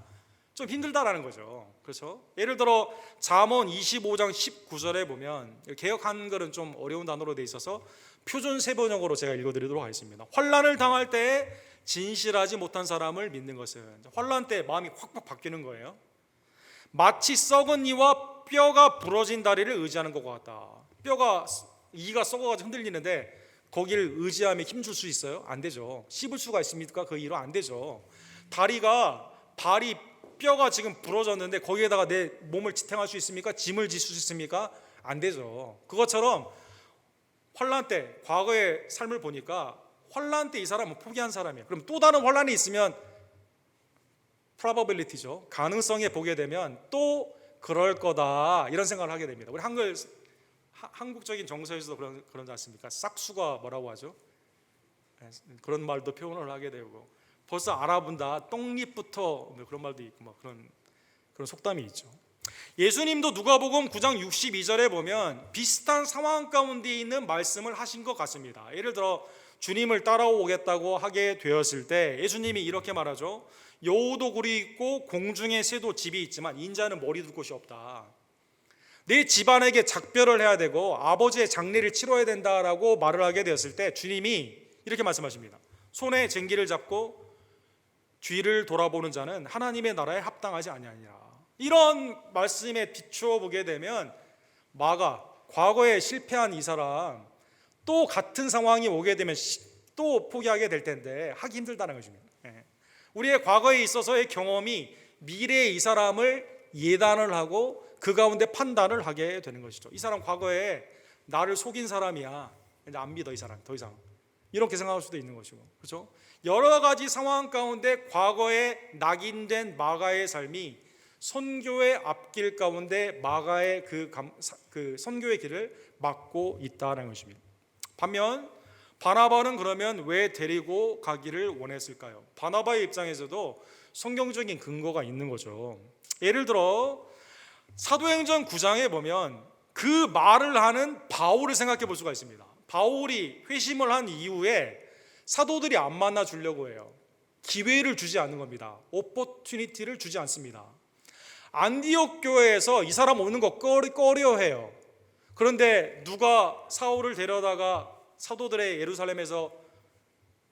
좀 힘들다라는 거죠. 그렇죠? 예를 들어 잠언 25장 19절에 보면 개역 한글은 좀 어려운 단어로 돼 있어서 표준 세번역으로 제가 읽어드리도록 하겠습니다. 환난을 당할 때에 진실하지 못한 사람을 믿는 것은, 환난 때 마음이 확 바뀌는 거예요. 마치 썩은 이와 뼈가 부러진 다리를 의지하는 것과 같다. 이가 썩어가지고 흔들리는데 거기를 의지하며 힘줄 수 있어요? 안 되죠. 씹을 수가 있습니까? 그 이로 안 되죠. 뼈가 지금 부러졌는데 거기에다가 내 몸을 지탱할 수 있습니까? 짐을 질 수 있습니까? 안 되죠. 그것처럼 환난 때 과거의 삶을 보니까 환난 때 이 사람은 포기한 사람이에요. 그럼 또 다른 환난이 있으면 probability죠. 가능성에 보게 되면 또 그럴 거다 이런 생각을 하게 됩니다. 우리 한국적인 정서에서도 그런지 않습니까? 싹수가 뭐라고 하죠? 그런 말도 표현을 하게 되고 벌써 알아본다. 똥잎부터 그런 말도 있고 그런 속담이 있죠. 예수님도 누가복음 9장 62절에 보면 비슷한 상황 가운데 있는 말씀을 하신 것 같습니다. 예를 들어 주님을 따라오겠다고 하게 되었을 때 예수님이 이렇게 말하죠. 여우도 굴이 있고 공중에 새도 집이 있지만 인자는 머리 둘 곳이 없다. 내 집안에게 작별을 해야 되고 아버지의 장례를 치러야 된다라고 말을 하게 되었을 때 주님이 이렇게 말씀하십니다. 손에 쟁기를 잡고 뒤를 돌아보는 자는 하나님의 나라에 합당하지 아니하니라. 이런 말씀에 비추어 보게 되면 마가 과거에 실패한 이 사람 또 같은 상황이 오게 되면 또 포기하게 될 텐데 하기 힘들다는 것입니다. 우리의 과거에 있어서의 경험이 미래의 이 사람을 예단을 하고 그 가운데 판단을 하게 되는 것이죠. 이 사람 과거에 나를 속인 사람이야. 이제 안 믿어 이 사람 더 이상. 이렇게 생각할 수도 있는 것이고, 그렇죠? 여러 가지 상황 가운데 과거에 낙인된 마가의 삶이 선교의 앞길 가운데 마가의 그 선교의 길을 막고 있다는 것입니다. 반면 바나바는 그러면 왜 데리고 가기를 원했을까요? 바나바의 입장에서도 성경적인 근거가 있는 거죠. 예를 들어 사도행전 9장에 보면 그 말을 하는 바울을 생각해 볼 수가 있습니다. 바울이 회심을 한 이후에 사도들이 안 만나 주려고 해요. 기회를 주지 않는 겁니다. 오퍼튜니티를 주지 않습니다. 안디옥 교회에서 이 사람 오는 거 꺼려해요. 그런데 누가 사울을 데려다가 사도들의 예루살렘에서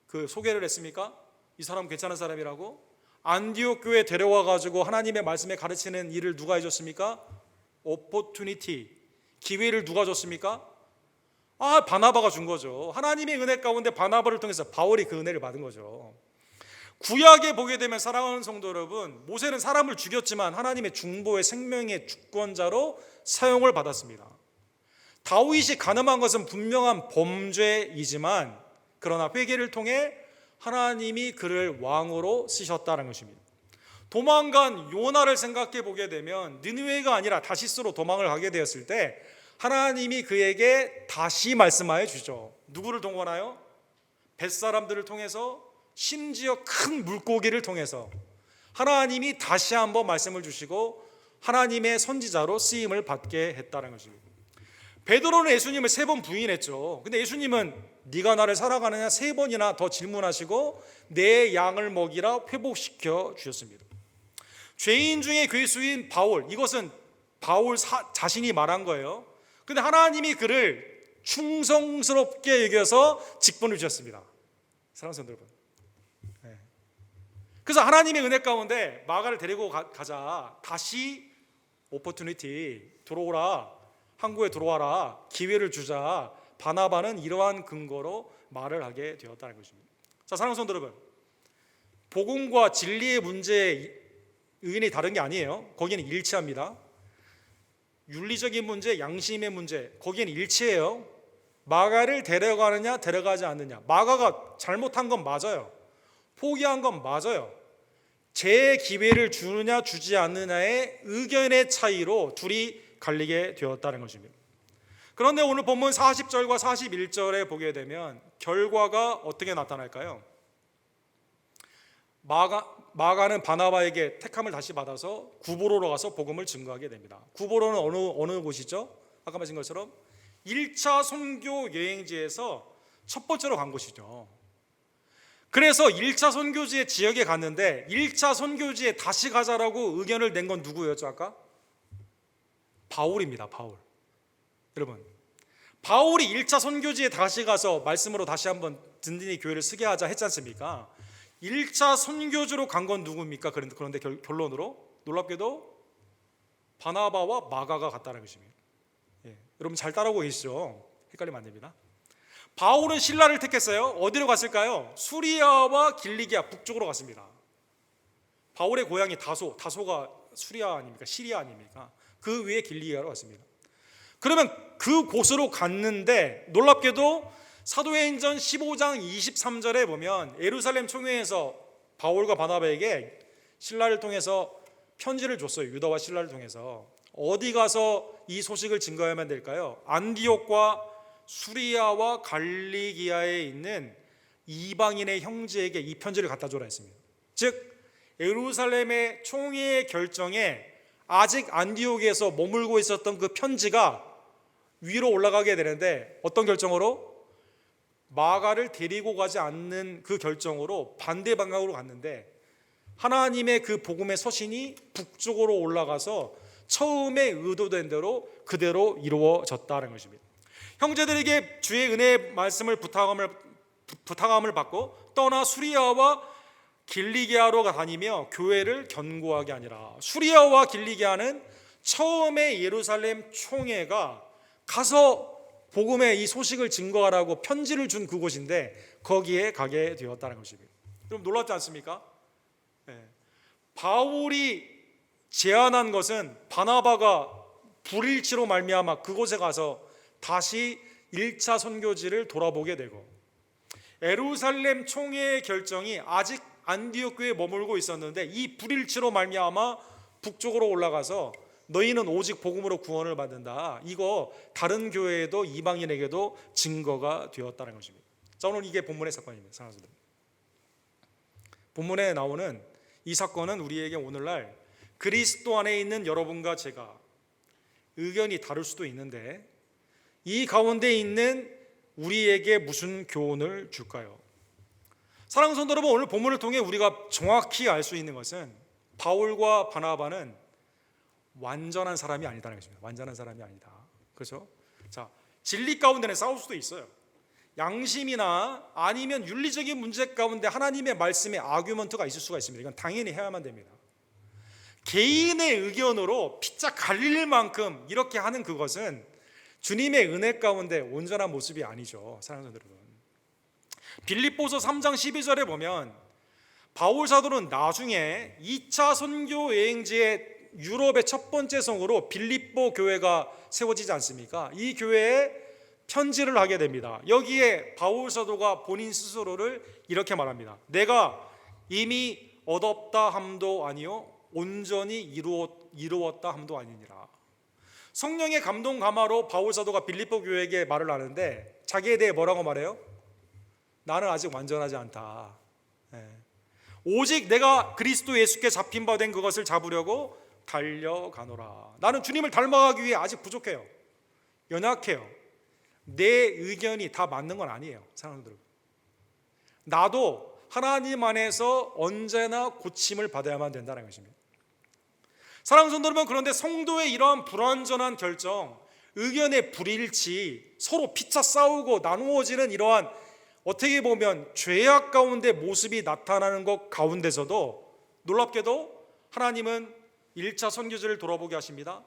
그 소개를 했습니까? 이 사람 괜찮은 사람이라고? 안디옥 교회에 데려와 가지고 하나님의 말씀에 가르치는 일을 누가 해줬습니까? 오퍼튜니티, 기회를 누가 줬습니까? 바나바가 준 거죠. 하나님의 은혜 가운데 바나바를 통해서 바울이 그 은혜를 받은 거죠. 구약에 보게 되면 사랑하는 성도 여러분, 모세는 사람을 죽였지만 하나님의 중보의 생명의 주권자로 사용을 받았습니다. 다윗이 간음한 것은 분명한 범죄이지만 그러나 회개를 통해 하나님이 그를 왕으로 쓰셨다는 것입니다. 도망간 요나를 생각해 보게 되면 느느웨가 아니라 다시스로 도망을 가게 되었을 때 하나님이 그에게 다시 말씀하여 주죠. 누구를 동원하여? 뱃사람들을 통해서, 심지어 큰 물고기를 통해서 하나님이 다시 한번 말씀을 주시고 하나님의 선지자로 쓰임을 받게 했다는 것입니다. 베드로는 예수님을 3번 부인했죠. 근데 예수님은 네가 나를 사랑하느냐 3번이나 더 질문하시고 내 양을 먹이라 회복시켜 주셨습니다. 죄인 중에 괴수인 바울, 이것은 바울 자신이 말한 거예요. 근데 하나님이 그를 충성스럽게 여겨서 직분을 주셨습니다. 사랑하는 성도 여러분, 그래서 하나님의 은혜 가운데 마가를 데리고 가자, 다시 오퍼튜니티, 들어오라, 한국에 들어와라, 기회를 주자. 바나바는 이러한 근거로 말을 하게 되었다는 것입니다. 자, 사랑하는 성도 여러분, 복음과 진리의 문제에 의견이 다른 게 아니에요. 거기는 일치합니다. 윤리적인 문제, 양심의 문제, 거기는 일치해요. 마가를 데려가느냐 데려가지 않느냐, 마가가 잘못한 건 맞아요. 포기한 건 맞아요. 제 기회를 주느냐 주지 않느냐의 의견의 차이로 둘이 갈리게 되었다는 것입니다. 그런데 오늘 본문 40절과 41절에 보게 되면 결과가 어떻게 나타날까요? 마가는 바나바에게 택함을 다시 받아서 구브로로 가서 복음을 증거하게 됩니다. 구브로는 어느 곳이죠? 아까 말씀 것처럼 1차 선교 여행지에서 첫 번째로 간 곳이죠. 그래서 1차 선교지의 지역에 갔는데 1차 선교지에 다시 가자라고 의견을 낸 건 누구였죠? 아까? 바울입니다. 바울. 여러분, 바울이 1차 선교지에 다시 가서 말씀으로 다시 한번 든든히 교회를 쓰게 하자 했지 않습니까? 1차 선교지로 간 건 누구입니까? 그런데 결론으로 놀랍게도 바나바와 마가가 갔다는 것입니다. 여러분 잘 따라오고 계시죠? 헷갈리면 안 됩니다. 바울은 신라를 택했어요. 어디로 갔을까요? 수리아와 길리기아 북쪽으로 갔습니다. 바울의 고향이 다소가 수리아 아닙니까? 시리아 아닙니까? 그 위에 길리기아로 갔습니다. 그러면 그 곳으로 갔는데 놀랍게도 사도행전 15장 23절에 보면 예루살렘 총회에서 바울과 바나바에게 신라를 통해서 편지를 줬어요. 유다와 신라를 통해서. 어디 가서 이 소식을 증거해야만 될까요? 안디옥과 수리아와 갈리기아에 있는 이방인의 형제에게 이 편지를 갖다 줘라 했습니다. 즉 예루살렘의 총회의 결정에 아직 안디옥에서 머물고 있었던 그 편지가 위로 올라가게 되는데 어떤 결정으로? 마가를 데리고 가지 않는 그 결정으로 반대 방향으로 갔는데 하나님의 그 복음의 서신이 북쪽으로 올라가서 처음에 의도된 대로 그대로 이루어졌다는 것입니다. 형제들에게 주의 은혜의 말씀을 부탁함을 받고 떠나 수리아와 길리기아로 다니며 교회를 견고하게 하니라. 수리아와 길리기아는 처음에 예루살렘 총회가 가서 복음의 이 소식을 증거하라고 편지를 준 그곳인데 거기에 가게 되었다는 것입니다. 여러분 놀랍지 않습니까? 바울이 제안한 것은 바나바가 불일치로 말미암아 그곳에 가서 다시 1차 선교지를 돌아보게 되고 예루살렘 총회의 결정이 아직 안디옥 교회에 머물고 있었는데 이 불일치로 말미암아 북쪽으로 올라가서 너희는 오직 복음으로 구원을 받는다. 이거 다른 교회에도 이방인에게도 증거가 되었다는 것입니다. 자, 오늘 이게 본문의 사건입니다. 사랑하는 성도. 본문에 나오는 이 사건은 우리에게 오늘날 그리스도 안에 있는 여러분과 제가 의견이 다를 수도 있는데 이 가운데 있는 우리에게 무슨 교훈을 줄까요? 사랑하는 성도 여러분, 오늘 본문을 통해 우리가 정확히 알 수 있는 것은 바울과 바나바는 완전한 사람이 아니다는 것입니다. 완전한 사람이 아니다. 그렇죠? 자, 진리 가운데는 싸울 수도 있어요. 양심이나 아니면 윤리적인 문제 가운데 하나님의 말씀에 아규먼트가 있을 수가 있습니다. 이건 당연히 해야만 됩니다. 개인의 의견으로 피자 갈릴 만큼 이렇게 하는 그것은 주님의 은혜 가운데 온전한 모습이 아니죠. 사랑하는 여러분, 빌립보서 3장 12절에 보면 바울 사도는 나중에 2차 선교 여행지에 유럽의 첫 번째 성으로 빌립보 교회가 세워지지 않습니까? 이 교회에 편지를 하게 됩니다. 여기에 바울 사도가 본인 스스로를 이렇게 말합니다. 내가 이미 얻었다 함도 아니요 온전히 이루었다 함도 아니니라. 성령의 감동 감화로 바울 사도가 빌립보 교회에게 말을 하는데 자기에 대해 뭐라고 말해요? 나는 아직 완전하지 않다. 오직 내가 그리스도 예수께 잡힌 바 된 그것을 잡으려고 달려가노라. 나는 주님을 닮아가기 위해 아직 부족해요. 연약해요. 내 의견이 다 맞는 건 아니에요. 사랑하는 여러분, 나도 하나님 안에서 언제나 고침을 받아야만 된다는 것입니다. 사랑하는 성도 여러분, 그런데 성도의 이러한 불완전한 결정, 의견의 불일치, 서로 피차 싸우고 나누어지는 이러한 어떻게 보면 죄악 가운데 모습이 나타나는 것 가운데서도 놀랍게도 하나님은 1차 선교지를 돌아보게 하십니다.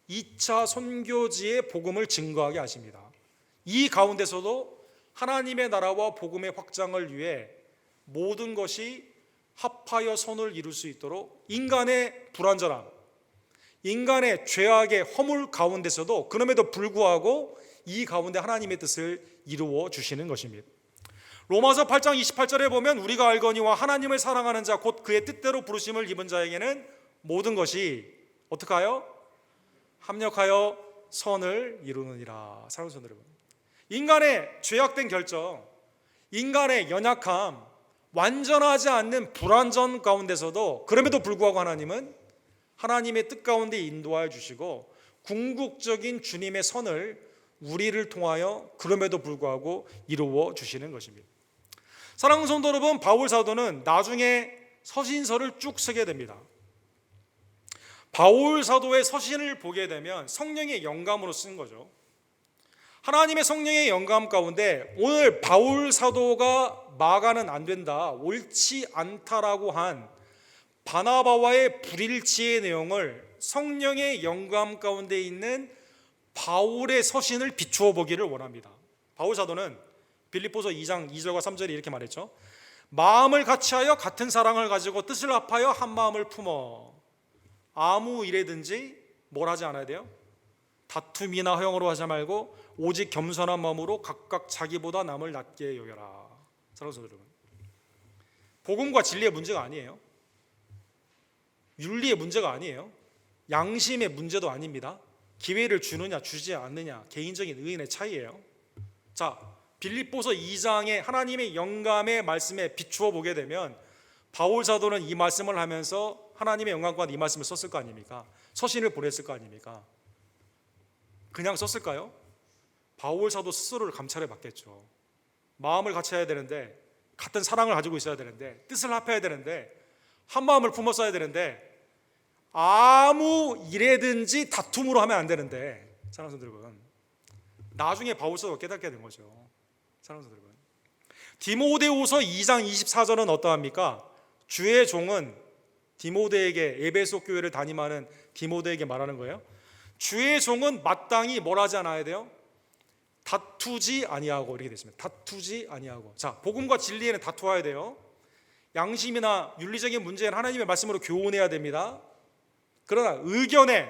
2차 선교지의 복음을 증거하게 하십니다. 이 가운데서도 하나님의 나라와 복음의 확장을 위해 모든 것이 합하여 선을 이룰 수 있도록 인간의 불완전함, 인간의 죄악의 허물 가운데서도 그럼에도 불구하고 이 가운데 하나님의 뜻을 이루어 주시는 것입니다. 로마서 8장 28절에 보면 우리가 알거니와 하나님을 사랑하는 자 곧 그의 뜻대로 부르심을 입은 자에게는 모든 것이 어떻게 하여? 합력하여 선을 이루느니라. 사랑하는 성도 여러분, 인간의 죄악된 결정, 인간의 연약함, 완전하지 않는 불완전 가운데서도 그럼에도 불구하고 하나님은 하나님의 뜻 가운데 인도하여 주시고 궁극적인 주님의 선을 우리를 통하여 그럼에도 불구하고 이루어 주시는 것입니다. 사랑하는 성도 여러분, 바울 사도는 나중에 서신서를 쭉 쓰게 됩니다. 바울 사도의 서신을 보게 되면 성령의 영감으로 쓴 거죠. 하나님의 성령의 영감 가운데 오늘 바울 사도가 마가는 안 된다, 옳지 않다라고 한 바나바와의 불일치의 내용을 성령의 영감 가운데 있는 바울의 서신을 비추어 보기를 원합니다. 바울 사도는 빌립보서 2장 2절과 3절에 이렇게 말했죠. 마음을 같이하여 같은 사랑을 가지고 뜻을 합하여 한 마음을 품어 아무 일에든지 뭘 하지 않아야 돼요? 다툼이나 허영으로 하지 말고 오직 겸손한 마음으로 각각 자기보다 남을 낮게 여겨라. 사랑하는 여러분, 복음과 진리의 문제가 아니에요. 윤리의 문제가 아니에요. 양심의 문제도 아닙니다. 기회를 주느냐 주지 않느냐 개인적인 의인의 차이예요. 자, 빌립보서 2장의 하나님의 영감의 말씀에 비추어 보게 되면 바울 사도는 이 말씀을 하면서 하나님의 영감과 이 말씀을 썼을 거 아닙니까? 서신을 보냈을 거 아닙니까? 그냥 썼을까요? 바울 사도 스스로를 감찰해 봤겠죠. 마음을 같이 해야 되는데, 같은 사랑을 가지고 있어야 되는데, 뜻을 합해야 되는데, 한 마음을 품었어야 되는데, 아무 일에든지 다툼으로 하면 안 되는데, 사랑하는 여러분, 나중에 바울 사도가 깨닫게 된 거죠. 사랑하는 여러분, 디모데후서 2장 24절은 어떠합니까? 주의 종은 디모데에게, 에베소 교회를 담임하는 디모데에게 말하는 거예요. 주의 종은 마땅히 뭘 하지 않아야 돼요? 다투지 아니하고, 이렇게 됐습니다. 다투지 아니하고. 자, 복음과 진리에는 다투어야 돼요. 양심이나 윤리적인 문제는 하나님의 말씀으로 교훈해야 됩니다. 그러나 의견의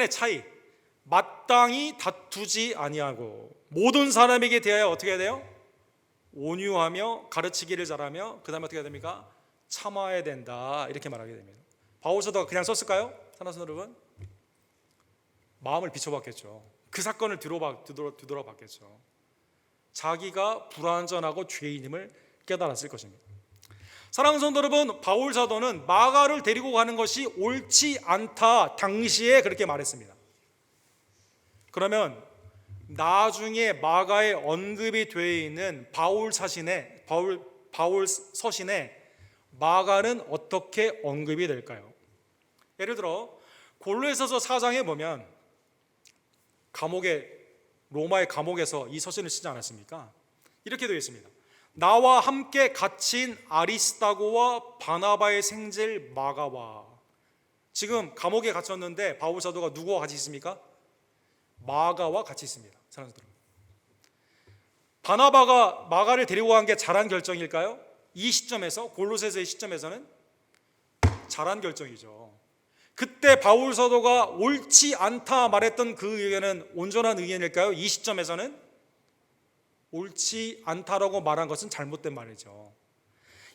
차이, 마땅히 다투지 아니하고 모든 사람에게 대하여 어떻게 해야 돼요? 온유하며 가르치기를 잘하며 그 다음에 어떻게 해야 됩니까? 참아야 된다, 이렇게 말하게 됩니다. 바울 사도가 그냥 썼을까요? 사랑하는 여러분, 마음을 비춰봤겠죠. 그 사건을 뒤돌아봤겠죠. 자기가 불완전하고 죄인임을 깨달았을 것입니다. 사랑하는 성도 여러분, 바울 사도는 마가를 데리고 가는 것이 옳지 않다, 당시에 그렇게 말했습니다. 그러면 나중에 마가에 언급이 되어 있는 바울 바울 서신에 마가는 어떻게 언급이 될까요? 예를 들어 골로새서 4장에 보면 로마의 감옥에서 이 서신을 쓰지 않았습니까? 이렇게 되어 있습니다. 나와 함께 갇힌 아리스다고와 바나바의 생질 마가와. 지금 감옥에 갇혔는데 바울 사도가 누구와 같이 있습니까? 마가와 같이 있습니다. 사랑하는 여러분, 바나바가 마가를 데리고 간 게 잘한 결정일까요? 이 시점에서, 골로새서의 시점에서는 잘한 결정이죠. 그때 바울 사도가 옳지 않다 말했던 그 의견은 온전한 의견일까요? 이 시점에서는 옳지 않다라고 말한 것은 잘못된 말이죠.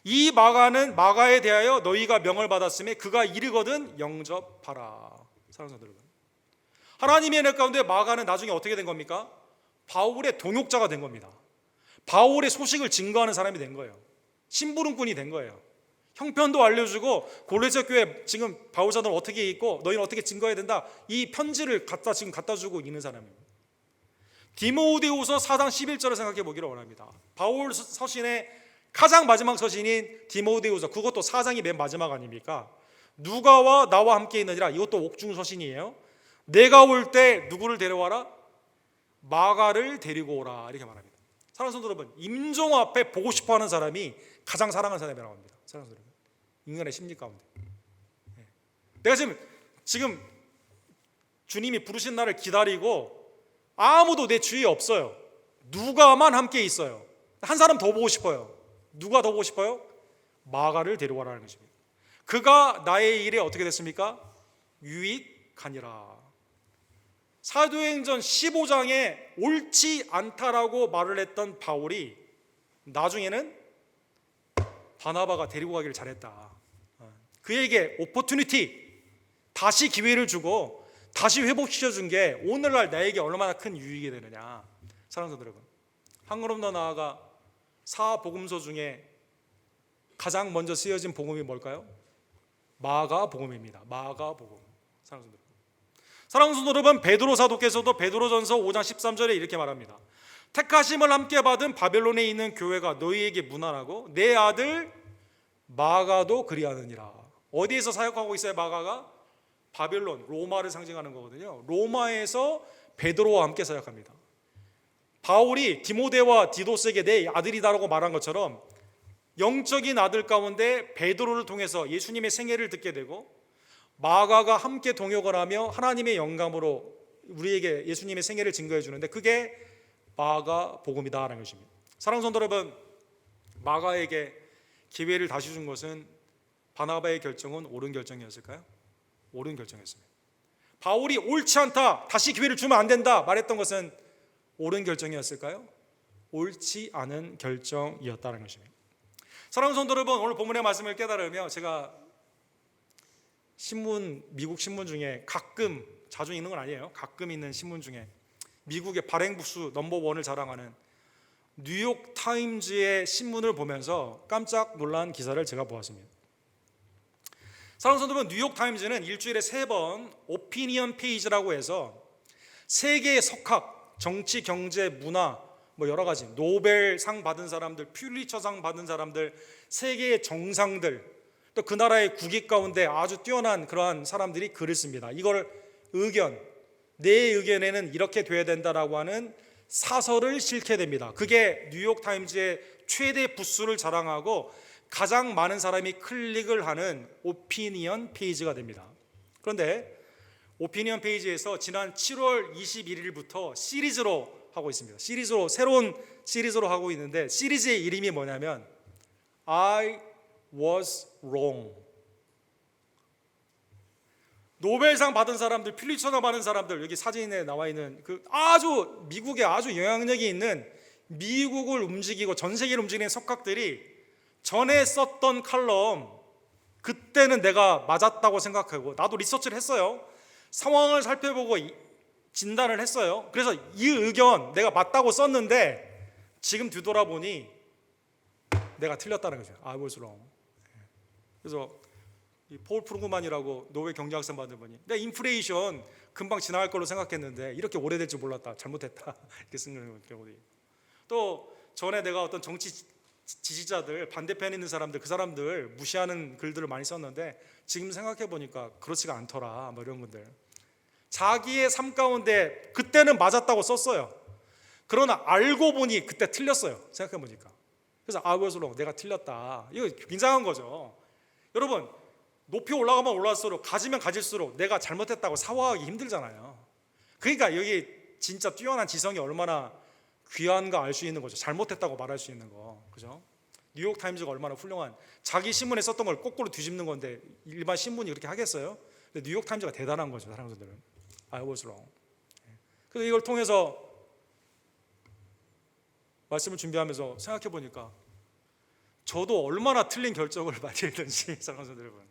이 마가에 대하여 너희가 명을 받았음에 그가 이르거든 영접하라. 사랑하는 여러분, 하나님의 은혜 가운데 마가는 나중에 어떻게 된 겁니까? 바울의 동역자가 된 겁니다. 바울의 소식을 증거하는 사람이 된 거예요. 심부름꾼이 된 거예요. 형편도 알려주고 골로새 교회 지금 바울 사도는 어떻게 있고 너희는 어떻게 증거해야 된다, 이 편지를 지금 갖다 주고 있는 사람입니다. 디모데후서 4장 11절을 생각해 보기를 원합니다. 바울 서신의 가장 마지막 서신인 디모데후서, 그것도 4장이 맨 마지막 아닙니까? 누가와 나와 함께 있느니라, 이것도 옥중 서신이에요. 내가 올 때 누구를 데려와라? 마가를 데리고 오라, 이렇게 말합니다. 사랑하는 성도 여러분, 임종 앞에 보고 싶어하는 사람이 가장 사랑하는 사람이라고 합니다. 사랑하는 여러분, 인간의 심리 가운데 내가 지금 주님이 부르신 날을 기다리고 아무도 내 주위에 없어요. 누가만 함께 있어요. 한 사람 더 보고 싶어요. 누가 더 보고 싶어요? 마가를 데려와라는 것입니다. 그가 나의 일에 어떻게 됐습니까? 유익하니라. 사도행전 15장에 옳지 않다라고 말을 했던 바울이 나중에는 바나바가 데리고 가기를 잘했다. 그에게 오퍼튜니티, 다시 기회를 주고 다시 회복시켜준 게 오늘날 나에게 얼마나 큰 유익이 되느냐. 사랑하는 여러분, 한 걸음 더 나아가 사복음서 중에 가장 먼저 쓰여진 복음이 뭘까요? 마가복음입니다. 마가복음. 사랑하는 여러분, 사랑하는 성도 여러분, 베드로 사도께서도 베드로전서 5장 13절에 이렇게 말합니다. 택하심을 함께 받은 바벨론에 있는 교회가 너희에게 문안하고 내 아들 마가도 그리하느니라. 어디에서 사역하고 있어요? 마가가 바벨론, 로마를 상징하는 거거든요. 로마에서 베드로와 함께 사역합니다. 바울이 디모데와 디도스에게 내 아들이다라고 말한 것처럼 영적인 아들 가운데 베드로를 통해서 예수님의 생애를 듣게 되고, 마가가 함께 동역을 하며 하나님의 영감으로 우리에게 예수님의 생애를 증거해 주는데, 그게 마가 복음이다라는 것입니다. 사랑하는 성도 여러분, 마가에게 기회를 다시 준 것은 바나바의 결정은 옳은 결정이었을까요? 옳은 결정이었습니다. 바울이 옳지 않다, 다시 기회를 주면 안 된다 말했던 것은 옳은 결정이었을까요? 옳지 않은 결정이었다는 것입니다. 사랑하는 성도 여러분, 오늘 본문의 말씀을 깨달으며 제가 미국 신문 중에 가끔, 자주 있는 건 아니에요, 가끔 있는 신문 중에 미국의 발행부수 넘버1을 자랑하는 뉴욕 타임즈의 신문을 보면서 깜짝 놀란 기사를 제가 보았습니다. 사랑하는 성도 여러분, 뉴욕 타임즈는 일주일에 3번 오피니언 페이지라고 해서 세계의 석학, 정치, 경제, 문화, 여러 가지 노벨상 받은 사람들, 퓰리처상 받은 사람들, 세계의 정상들, 또 그 나라의 국익 가운데 아주 뛰어난 그러한 사람들이 글을 씁니다. 이걸 내 의견에는 이렇게 돼야 된다라고 하는 사설을 실게 됩니다. 그게 뉴욕 타임즈의 최대 부수를 자랑하고 가장 많은 사람이 클릭을 하는 오피니언 페이지가 됩니다. 그런데 오피니언 페이지에서 지난 7월 21일부터 시리즈로 하고 있습니다. 새로운 시리즈로 하고 있는데, 시리즈의 이름이 뭐냐면 I was wrong. 노벨상 받은 사람들, 퓰리처상 받은 사람들, 여기 사진에 나와 있는 그 아주 미국에 아주 영향력이 있는, 미국을 움직이고 전 세계를 움직이는 석학들이 전에 썼던 칼럼, 그때는 내가 맞았다고 생각하고 나도 리서치를 했어요. 상황을 살펴보고 진단을 했어요. 그래서 이 의견 내가 맞다고 썼는데 지금 뒤돌아보니 내가 틀렸다는 거죠. I was wrong. 그래서 폴 프루그만이라고 노벨 경제학상 받은 분이, 내가 인플레이션 금방 지나갈 걸로 생각했는데 이렇게 오래될 줄 몰랐다, 잘못했다, 이렇게 쓰는 경우도 있고, 또 전에 내가 어떤 정치 지지자들, 반대편에 있는 사람들, 그 사람들 무시하는 글들을 많이 썼는데 지금 생각해 보니까 그렇지가 않더라. 뭐 이런 분들. 자기의 삶 가운데 그때는 맞았다고 썼어요. 그러나 알고 보니 그때 틀렸어요. 생각해 보니까. 그래서 I was wrong. 내가 틀렸다. 이거 굉장한 거죠. 여러분, 높이 올라가면 올라갈수록, 가지면 가질수록 내가 잘못했다고 사과하기 힘들잖아요. 그러니까 여기 진짜 뛰어난 지성이 얼마나 귀한가 알 수 있는 거죠. 잘못했다고 말할 수 있는 거. 그죠? 뉴욕 타임즈가 얼마나 훌륭한, 자기 신문에 썼던 걸 거꾸로 뒤집는 건데 일반 신문이 그렇게 하겠어요? 근데 뉴욕 타임즈가 대단한 거죠. 사람들은 I was wrong. 그래서 이걸 통해서 말씀을 준비하면서 생각해 보니까 저도 얼마나 틀린 결정을 많이 했는지, 사랑하는 여러분.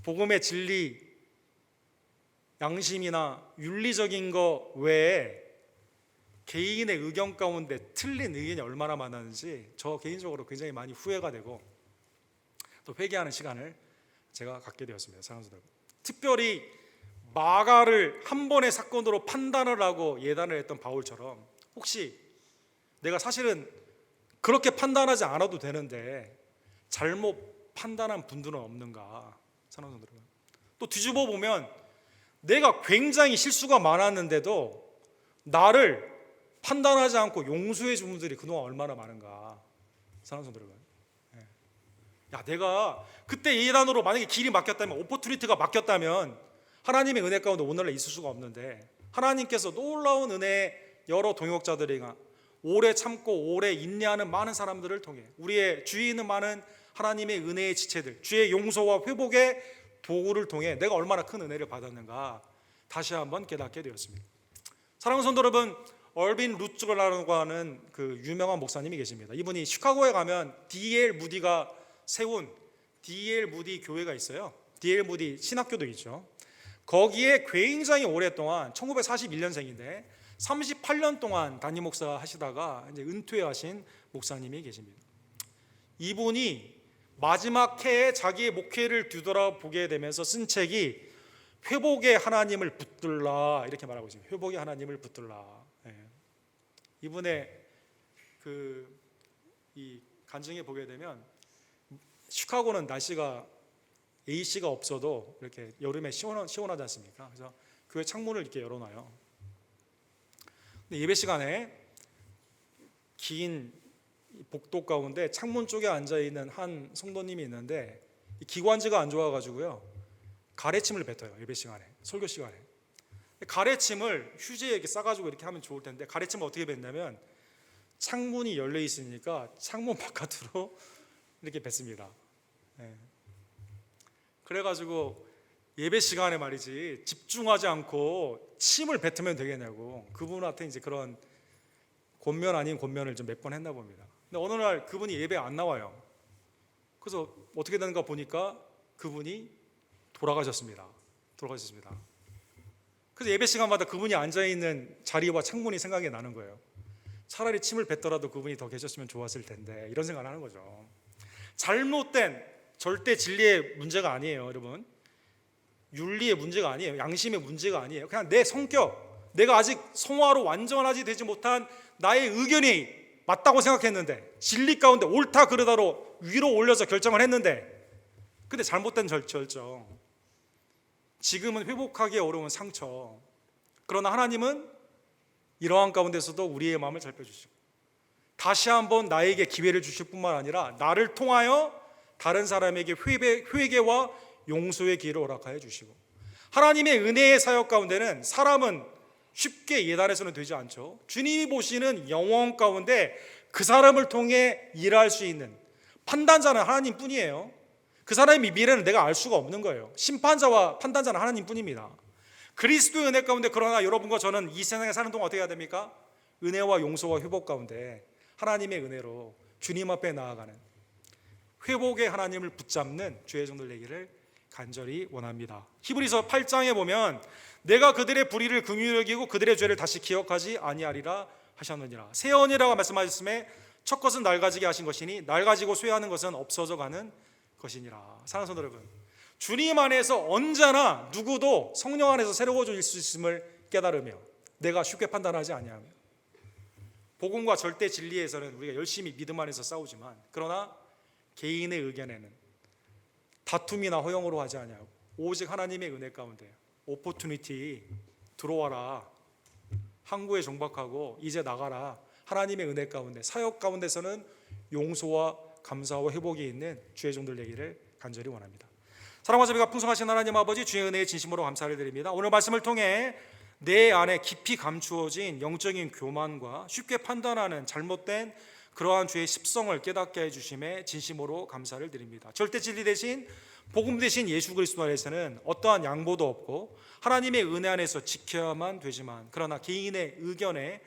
복음의 진리, 양심이나 윤리적인 거 외에 개인의 의견 가운데 틀린 의견이 얼마나 많았는지 저 개인적으로 굉장히 많이 후회가 되고 또 회개하는 시간을 제가 갖게 되었습니다. 사랑하는 여러분. 특별히 마가를 한 번의 사건으로 판단을 하고 예단을 했던 바울처럼 혹시 내가 사실은 그렇게 판단하지 않아도 되는데 잘못 판단한 분들은 없는가? 사랑하는 여러분. 또 뒤집어 보면 내가 굉장히 실수가 많았는데도 나를 판단하지 않고 용서해 준 분들이 그동안 얼마나 많은가. 사랑하는 여러분. 야, 내가 그때 예단으로 만약에 길이 막혔다면, 오퍼튜니티가 막혔다면 하나님의 은혜 가운데 오늘날 있을 수가 없는데 하나님께서 놀라운 은혜의 여러 동역자들이가 오래 참고 오래 인내하는 많은 사람들을 통해 우리의 주위에 있는 많은 하나님의 은혜의 지체들, 주의 용서와 회복의 도구를 통해 내가 얼마나 큰 은혜를 받았는가 다시 한번 깨닫게 되었습니다. 사랑하는 성도 여러분, 얼빈 루츠라고 하는 그 유명한 목사님이 계십니다. 이분이 시카고에 가면 D.L. 무디가 세운 D.L. 무디 교회가 있어요. D.L. 무디 신학교도 있죠. 거기에 굉장히 오랫동안 1941년생인데 38년 동안 담임 목사 하시다가 이제 은퇴하신 목사님이 계십니다. 이분이 마지막 해에 자기의 목회를 뒤돌아보게 되면서 쓴 책이 회복의 하나님을 붙들라, 이렇게 말하고 있습니다. 회복의 하나님을 붙들라. 이분의 이 간증에 보게 되면 시카고는 날씨가 AC가 없어도 이렇게 여름에 시원하지 않습니까? 그래서 교회 창문을 이렇게 열어놔요. 근데 예배 시간에 긴 복도 가운데 창문 쪽에 앉아 있는 한 성도님이 있는데 기관지가 안 좋아가지고요 가래침을 뱉어요. 예배 시간에, 설교 시간에. 가래침을 휴지에 이렇게 싸가지고 이렇게 하면 좋을 텐데 가래침을 어떻게 뱉냐면 창문이 열려 있으니까 창문 바깥으로 이렇게 뱉습니다. 그래가지고 예배 시간에 말이지 집중하지 않고 침을 뱉으면 되겠냐고 그분한테 이제 그런 권면 아닌 권면을 좀 몇 번 했나 봅니다. 근데 어느 날 그분이 예배에 안 나와요. 그래서 어떻게 되는가 보니까 그분이 돌아가셨습니다. 그래서 예배 시간마다 그분이 앉아있는 자리와 창문이 생각이 나는 거예요. 차라리 침을 뱉더라도 그분이 더 계셨으면 좋았을 텐데, 이런 생각을 하는 거죠. 잘못된 절대 진리의 문제가 아니에요, 여러분. 윤리의 문제가 아니에요. 양심의 문제가 아니에요. 그냥 내 성격, 내가 아직 성화로 완전하지 되지 못한 나의 의견이 맞다고 생각했는데, 진리 가운데 옳다 그르다로 위로 올려서 결정을 했는데, 근데 잘못된 결정, 지금은 회복하기 어려운 상처. 그러나 하나님은 이러한 가운데서도 우리의 마음을 살펴주시고 다시 한번 나에게 기회를 주실 뿐만 아니라 나를 통하여 다른 사람에게 회개와 용서의 기회를 허락하여 주시고, 하나님의 은혜의 사역 가운데는 사람은 쉽게 예단해서는 되지 않죠. 주님이 보시는 영혼 가운데 그 사람을 통해 일할 수 있는 판단자는 하나님뿐이에요. 그 사람의 미래는 내가 알 수가 없는 거예요. 심판자와 판단자는 하나님뿐입니다. 그리스도의 은혜 가운데, 그러나 여러분과 저는 이 세상에 사는 동안 어떻게 해야 됩니까? 은혜와 용서와 회복 가운데 하나님의 은혜로 주님 앞에 나아가는 회복의 하나님을 붙잡는 주의 종들 되기를 간절히 원합니다. 히브리서 8장에 보면 내가 그들의 불의를 긍휼히 여기고 그들의 죄를 다시 기억하지 아니하리라 하셨느니라. 새 언이라고 말씀하셨음에 첫 것은 낡아지게 하신 것이니 낡아지고 쇠하는 것은 없어져 가는 것이니라. 사랑하는 성도 여러분, 주님 안에서 언제나 누구도 성령 안에서 새로워질 수 있음을 깨달으며 내가 쉽게 판단하지 아니하며 복음과 절대 진리에서는 우리가 열심히 믿음 안에서 싸우지만, 그러나 개인의 의견에는 다툼이나 허용으로 하지 아니하고 오직 하나님의 은혜 가운데 오포튜니티 들어와라, 항구에 정박하고 이제 나가라, 하나님의 은혜 가운데 사역 가운데서는 용서와 감사와 회복이 있는 주의 종들 되기를 간절히 원합니다. 사랑과 자비가 풍성하신 하나님 아버지, 주의 은혜에 진심으로 감사를 드립니다. 오늘 말씀을 통해 내 안에 깊이 감추어진 영적인 교만과 쉽게 판단하는 잘못된 그러한 주의 습성을 깨닫게 해주심에 진심으로 감사를 드립니다. 절대 진리 대신 복음 대신 예수 그리스도 안에서는 어떠한 양보도 없고 하나님의 은혜 안에서 지켜야만 되지만, 그러나 개인의 의견에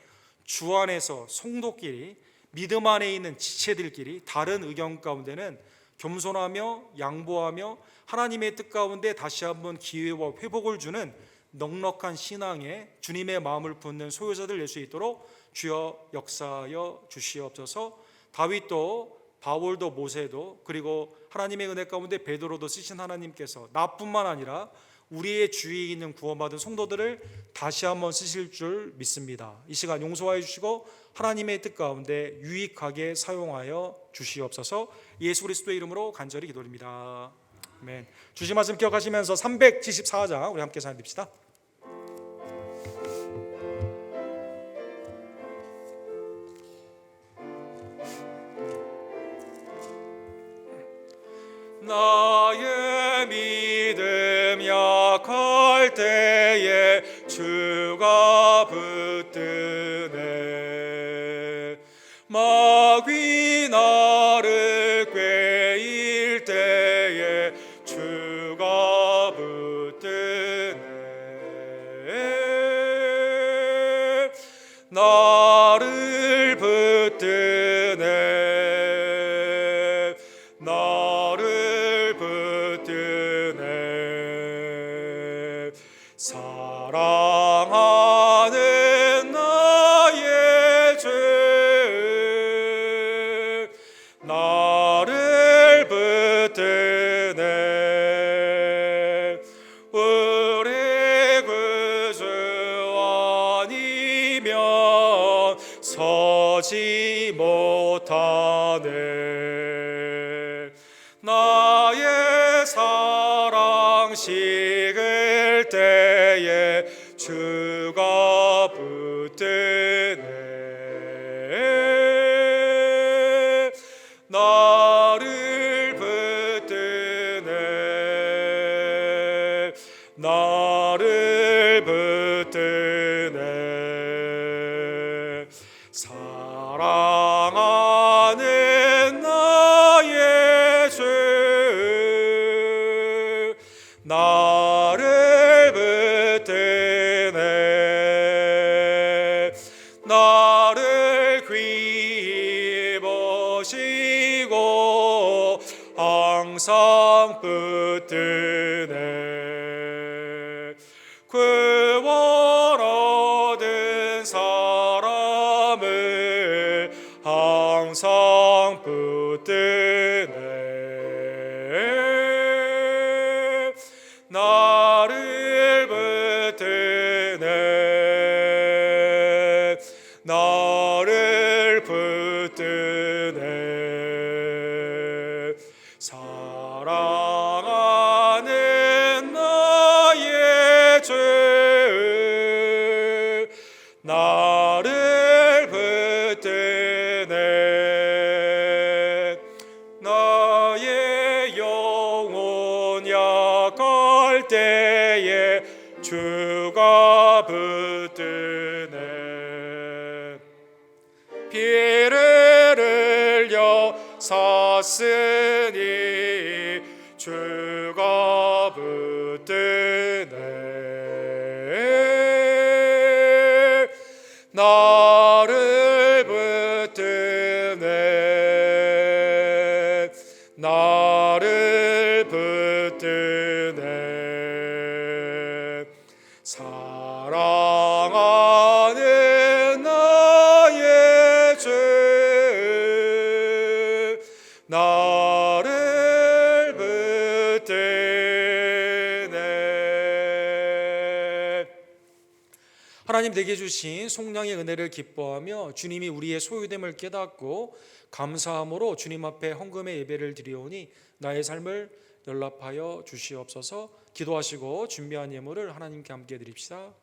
주 안에서 성도끼리 믿음 안에 있는 지체들끼리 다른 의견 가운데는 겸손하며 양보하며 하나님의 뜻 가운데 다시 한번 기회와 회복을 주는 넉넉한 신앙에 주님의 마음을 품는 소유자들 될 수 있도록 주여 역사하여 주시옵소서. 다윗도 바울도 모세도 그리고 하나님의 은혜 가운데 베드로도 쓰신 하나님께서 나뿐만 아니라 우리의 주위에 있는 구원받은 성도들을 다시 한번 쓰실 줄 믿습니다. 이 시간 용서하여 주시고 하나님의 뜻 가운데 유익하게 사용하여 주시옵소서. 예수 그리스도의 이름으로 간절히 기도드립니다. 아멘. 주신 말씀 기억하시면서 374장 우리 함께 찬양합시다. 나의 믿음 약할 때에 주가 붙드네. 마귀 나를 꾀일 때에 주가 붙드네. 나를 붙드네. 사랑하는 나의 주 나를 붙드네. 우리 구주 아니면 서지 못하네. 나의 사랑 식을 때에 주가 붙드네. 나를 붙드네. 나를 붙드네. 사랑하는 나의 주 나를 붙드네. 나를 귀히 보시고 항상 붙드네. 구원 얻은 사람을 항상 붙드네. 나를 붙드네. 나를 붙드네. 사랑하는 나의 주 나를 붙드네. 나의 영혼 약할 때에 주가 붙드네. 피를 흘려 샀으니 주가 붙드네. 나를 붙드네. 나를 붙드네. 사랑하는 나의 주 나를 붙드네. 하나님 내게 주신 속량의 은혜를 기뻐하며 주님이 우리의 소유됨을 깨닫고 감사함으로 주님 앞에 헌금의 예배를 드리오니 나의 삶을 연락하여 주시옵소서. 기도하시고 준비한 예물을 하나님께 함께 드립시다.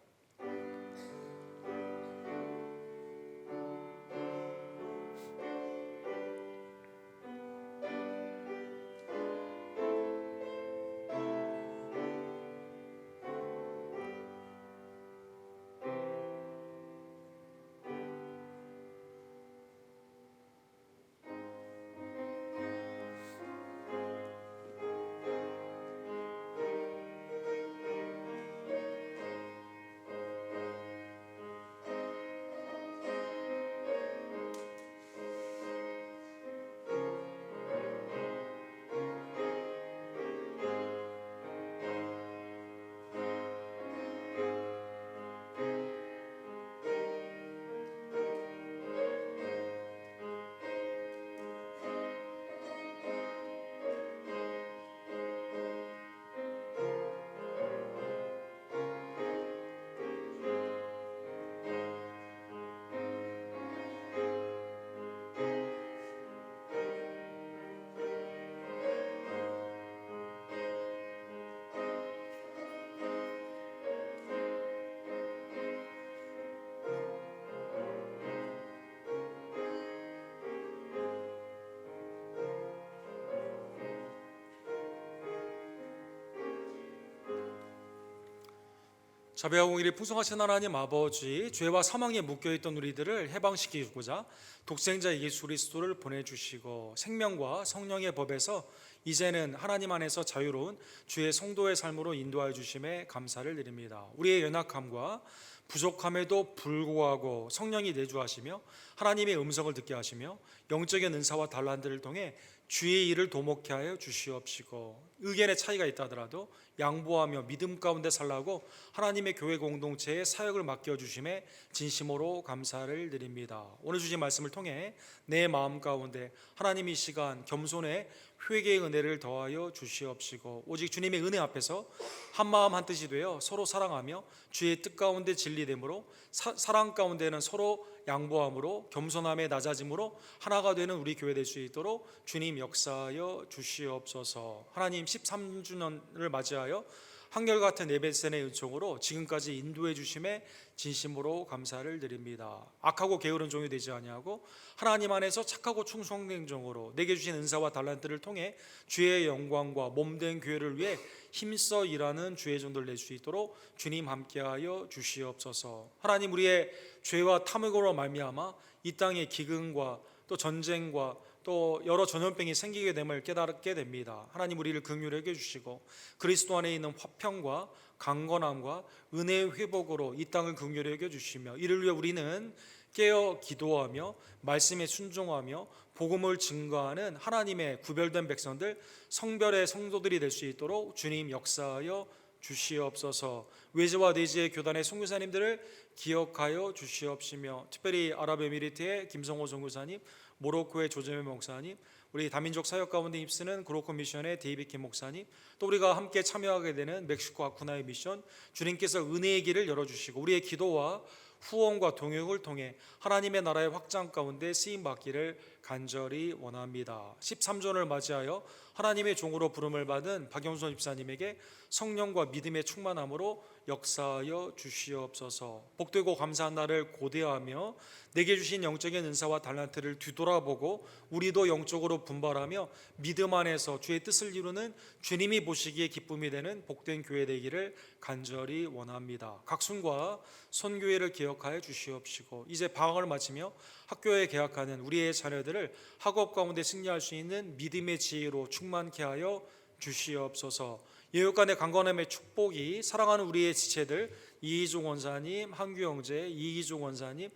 자비와 공의를 풍성하신 하나님 아버지, 죄와 사망에 묶여있던 우리들을 해방시키고자 독생자 예수 그리스도를 보내주시고 생명과 성령의 법에서 이제는 하나님 안에서 자유로운 주의 성도의 삶으로 인도하여 주심에 감사를 드립니다. 우리의 연약함과 부족함에도 불구하고 성령이 내주하시며 하나님의 음성을 듣게 하시며 영적인 은사와 달란트를 통해 주의 일을 도목케 하여 주시옵시고, 의견의 차이가 있다 하더라도 양보하며 믿음 가운데 살라고 하나님의 교회 공동체에 사역을 맡겨주심에 진심으로 감사를 드립니다. 오늘 주신 말씀을 통해 내 마음 가운데 하나님 이 시간 겸손의 회개의 은혜를 더하여 주시옵시고, 오직 주님의 은혜 앞에서 한마음 한뜻이 되어 서로 사랑하며 주의 뜻 가운데 진리됨으로 사랑 가운데는 서로 양보함으로 겸손함에 낮아짐으로 하나가 되는 우리 교회 될 수 있도록 주님 역사하여 주시옵소서. 하나님 13주년을 맞이하여 한결같은 에베센의 은총으로 지금까지 인도해 주심에 진심으로 감사를 드립니다. 악하고 게으른 종이 되지 아니하고 하나님 안에서 착하고 충성된 종으로 내게 주신 은사와 달란트를 통해 주의 영광과 몸된 교회를 위해 힘써 일하는 주의 종들 될 수 있도록 주님 함께하여 주시옵소서. 하나님, 우리의 죄와 탐욕으로 말미암아 이 땅의 기근과 또 전쟁과 또 여러 전염병이 생기게 됨을 깨닫게 됩니다. 하나님, 우리를 긍휼히 여겨주시고 그리스도 안에 있는 화평과 강건함과 은혜의 회복으로 이 땅을 긍휼히 여겨주시며, 이를 위해 우리는 깨어 기도하며 말씀에 순종하며 복음을 증거하는 하나님의 구별된 백성들, 성별의 성도들이 될 수 있도록 주님 역사하여 주시옵소서. 외지와 내지의 교단의 선교사님들을 기억하여 주시옵시며, 특별히 아랍에미리트의 김성호 선교사님, 모로코의 조재명 목사님, 우리 다민족 사역 가운데 힘쓰는 그로코 미션의 데이빗 김 목사님, 또 우리가 함께 참여하게 되는 멕시코 아쿠나의 미션, 주님께서 은혜의 길을 열어주시고 우리의 기도와 후원과 동역을 통해 하나님의 나라의 확장 가운데 쓰임받기를 간절히 원합니다. 13조를 맞이하여 하나님의 종으로 부름을 받은 박영선 집사님에게 성령과 믿음의 충만함으로 역사하여 주시옵소서. 복되고 감사한 날을 고대하며 내게 주신 영적인 은사와 달란트를 뒤돌아보고 우리도 영적으로 분발하며 믿음 안에서 주의 뜻을 이루는 주님이 보시기에 기쁨이 되는 복된 교회 되기를 간절히 원합니다. 각순과 선교회를 기억하여 주시옵시고, 이제 방학을 마치며 학교에 개학하는 우리의 자녀들을 학업 가운데 승리할 수 있는 믿음의 지혜로 충만케 하여 주시옵소서. 예육간의 강건함의 축복이 사랑하는 우리의 지체들, 이희종 원사님, 한규 형제, 이희종 원사님,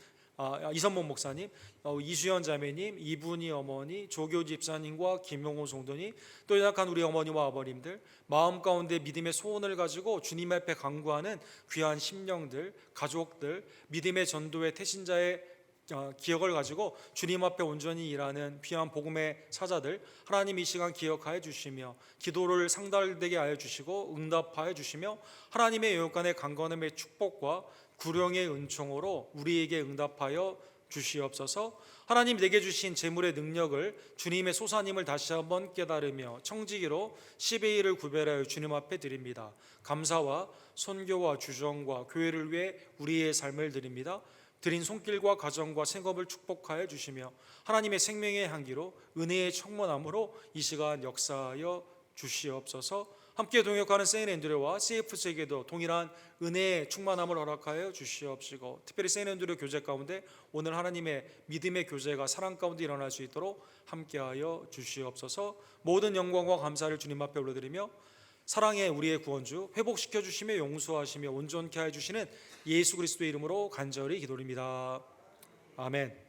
이선모 목사님, 이수연 자매님, 이분희 어머니, 조교 집사님과 김용호 성도님, 또 연약한 우리 어머니와 아버님들, 마음 가운데 믿음의 소원을 가지고 주님 앞에 간구하는 귀한 심령들, 가족들, 믿음의 전도의 태신자의 기억을 가지고 주님 앞에 온전히 일하는 귀한 복음의 사자들, 하나님 이 시간 기억하여 주시며 기도를 상달되게 하여 주시고 응답하여 주시며 하나님의 영육간의 강건함의 축복과 구령의 은총으로 우리에게 응답하여 주시옵소서. 하나님 내게 주신 재물의 능력을 주님의 소사님을 다시 한번 깨달으며 청지기로 10의 1을 구별하여 주님 앞에 드립니다. 감사와 선교와 주정과 교회를 위해 우리의 삶을 드립니다. 드린 손길과 가정과 생업을 축복하여 주시며 하나님의 생명의 향기로 은혜의 청문함으로 이 시간 역사하여 주시옵소서. 함께 동역하는 세인앤드류와 CFC에게도 동일한 은혜의 충만함을 허락하여 주시옵시고 특별히 세인앤드류 교제 가운데 오늘 하나님의 믿음의 교제가 사랑 가운데 일어날 수 있도록 함께하여 주시옵소서. 모든 영광과 감사를 주님 앞에 올려드리며 사랑의 우리의 구원주 회복시켜 주시며 용서하시며 온전케 하여 주시는 예수 그리스도의 이름으로 간절히 기도드립니다. 아멘.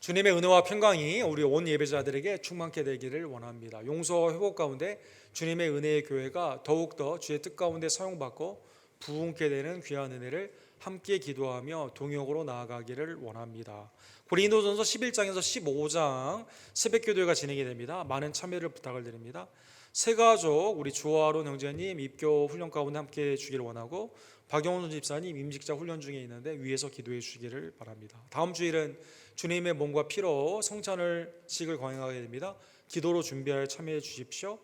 주님의 은혜와 평강이 우리 온 예배자들에게 충만케 되기를 원합니다. 용서와 회복 가운데 주님의 은혜의 교회가 더욱더 주의 뜻 가운데 사용받고 부흥케 되는 귀한 은혜를 함께 기도하며 동역으로 나아가기를 원합니다. 고린도전서 11장에서 15장 새벽기도회가 진행이 됩니다. 많은 참여를 부탁을 드립니다. 새가족 우리 주아론 형제님 입교 훈련 가운데 함께 주기를 원하고 박영훈 집사님 임직자 훈련 중에 있는데 위에서 기도해 주시기를 바랍니다. 다음 주일은 주님의 몸과 피로 성찬식을 거행하게 됩니다. 기도로 준비할 참여해 주십시오.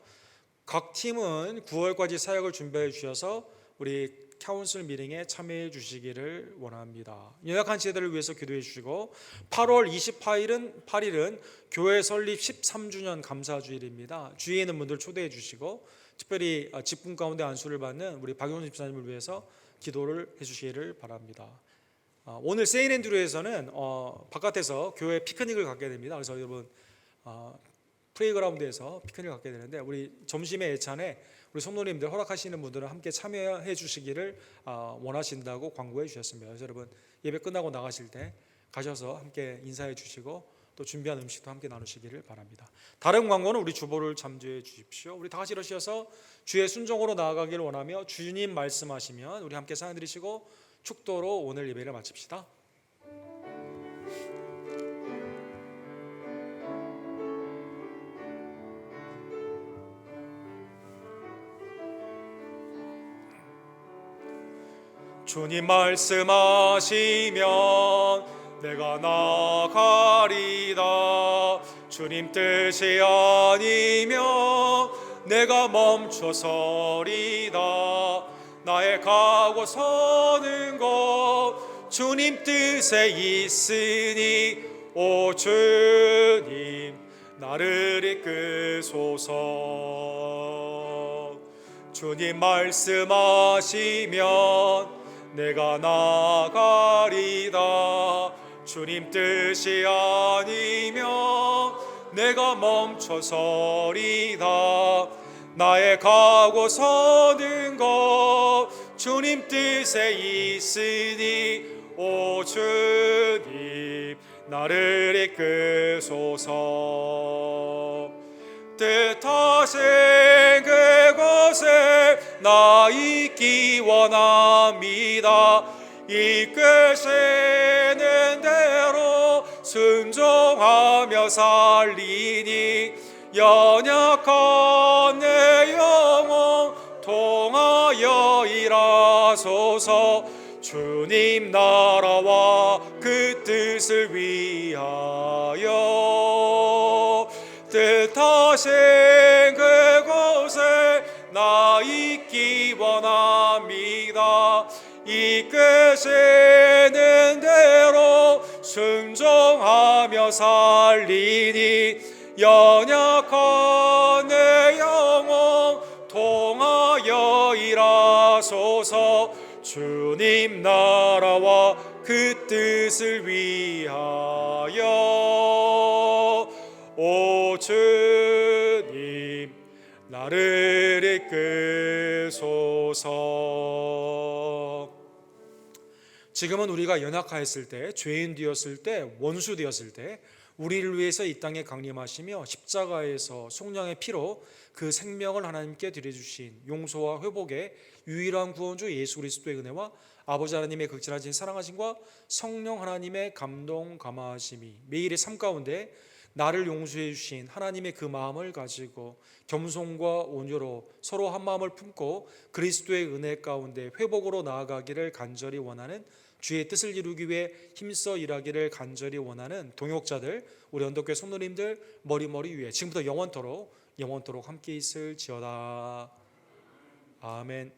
각 팀은 9월까지 사역을 준비해 주셔서 우리 카운슬 미팅에 참여해 주시기를 원합니다. 연약한 지체들을 위해서 기도해 주시고 8월 28일은 교회 설립 13주년 감사주일입니다. 주위에 있는 분들 초대해 주시고 특별히 직분 가운데 안수를 받는 우리 박용수 집사님을 위해서 기도를 해 주시기를 바랍니다. 오늘 세인앤드류에서는 바깥에서 교회 피크닉을 갖게 됩니다. 그래서 여러분 플레이그라운드에서 피크닉을 갖게 되는데 우리 점심의 예찬에 우리 성도님들 허락하시는 분들은 함께 참여해 주시기를 원하신다고 광고해 주셨습니다. 그래서 여러분 예배 끝나고 나가실 때 가셔서 함께 인사해 주시고 또 준비한 음식도 함께 나누시기를 바랍니다. 다른 광고는 우리 주보를 참조해 주십시오. 우리 다 같이 일어서셔서 주의 순종으로 나아가기를 원하며 주님 말씀하시면 우리 함께 사연 드리시고 축도로 오늘 예배를 마칩시다. 주님 말씀하시면 내가 나가리다. 주님 뜻이 아니면 내가 멈춰서리다. 나의 가고 서는 것 주님 뜻에 있으니 오 주님 나를 이끄소서. 주님 말씀하시면 내가 나가리다. 주님 뜻이 아니면 내가 멈춰서리다. 나의 가고 서는 것 주님 뜻에 있으니 오 주님 나를 이끄소서. 뜻하신 그곳에 나 있기 원합니다. 이끄시는 대로 순종하며 살리니 연약한 내 영혼 통하여 일하소서. 주님 나라와 그 뜻을 위하여 뜻하신 그곳에 나 있기 원합니다. 이끄시는 대로 순종하며 살리니 연약한 내 영혼 통하여 일하소서. 주님 나라와 그 뜻을 위하여 오 주님 나를 이끄소서. 지금은 우리가 연약하였을 때, 죄인 되었을 때, 원수 되었을 때 우리를 위해서 이 땅에 강림하시며 십자가에서 속량의 피로 그 생명을 하나님께 드려주신 용서와 회복의 유일한 구원주 예수 그리스도의 은혜와 아버지 하나님의 극진하신 사랑하심과 성령 하나님의 감동 감화하심이 매일의 삶 가운데 나를 용서해 주신 하나님의 그 마음을 가지고 겸손과 온유로 서로 한 마음을 품고 그리스도의 은혜 가운데 회복으로 나아가기를 간절히 원하는, 주의 뜻을 이루기 위해 힘써 일하기를 간절히 원하는 동역자들, 우리 언덕교회 성도님들 머리 위에 지금부터 영원토록 함께 있을지어다. 아멘.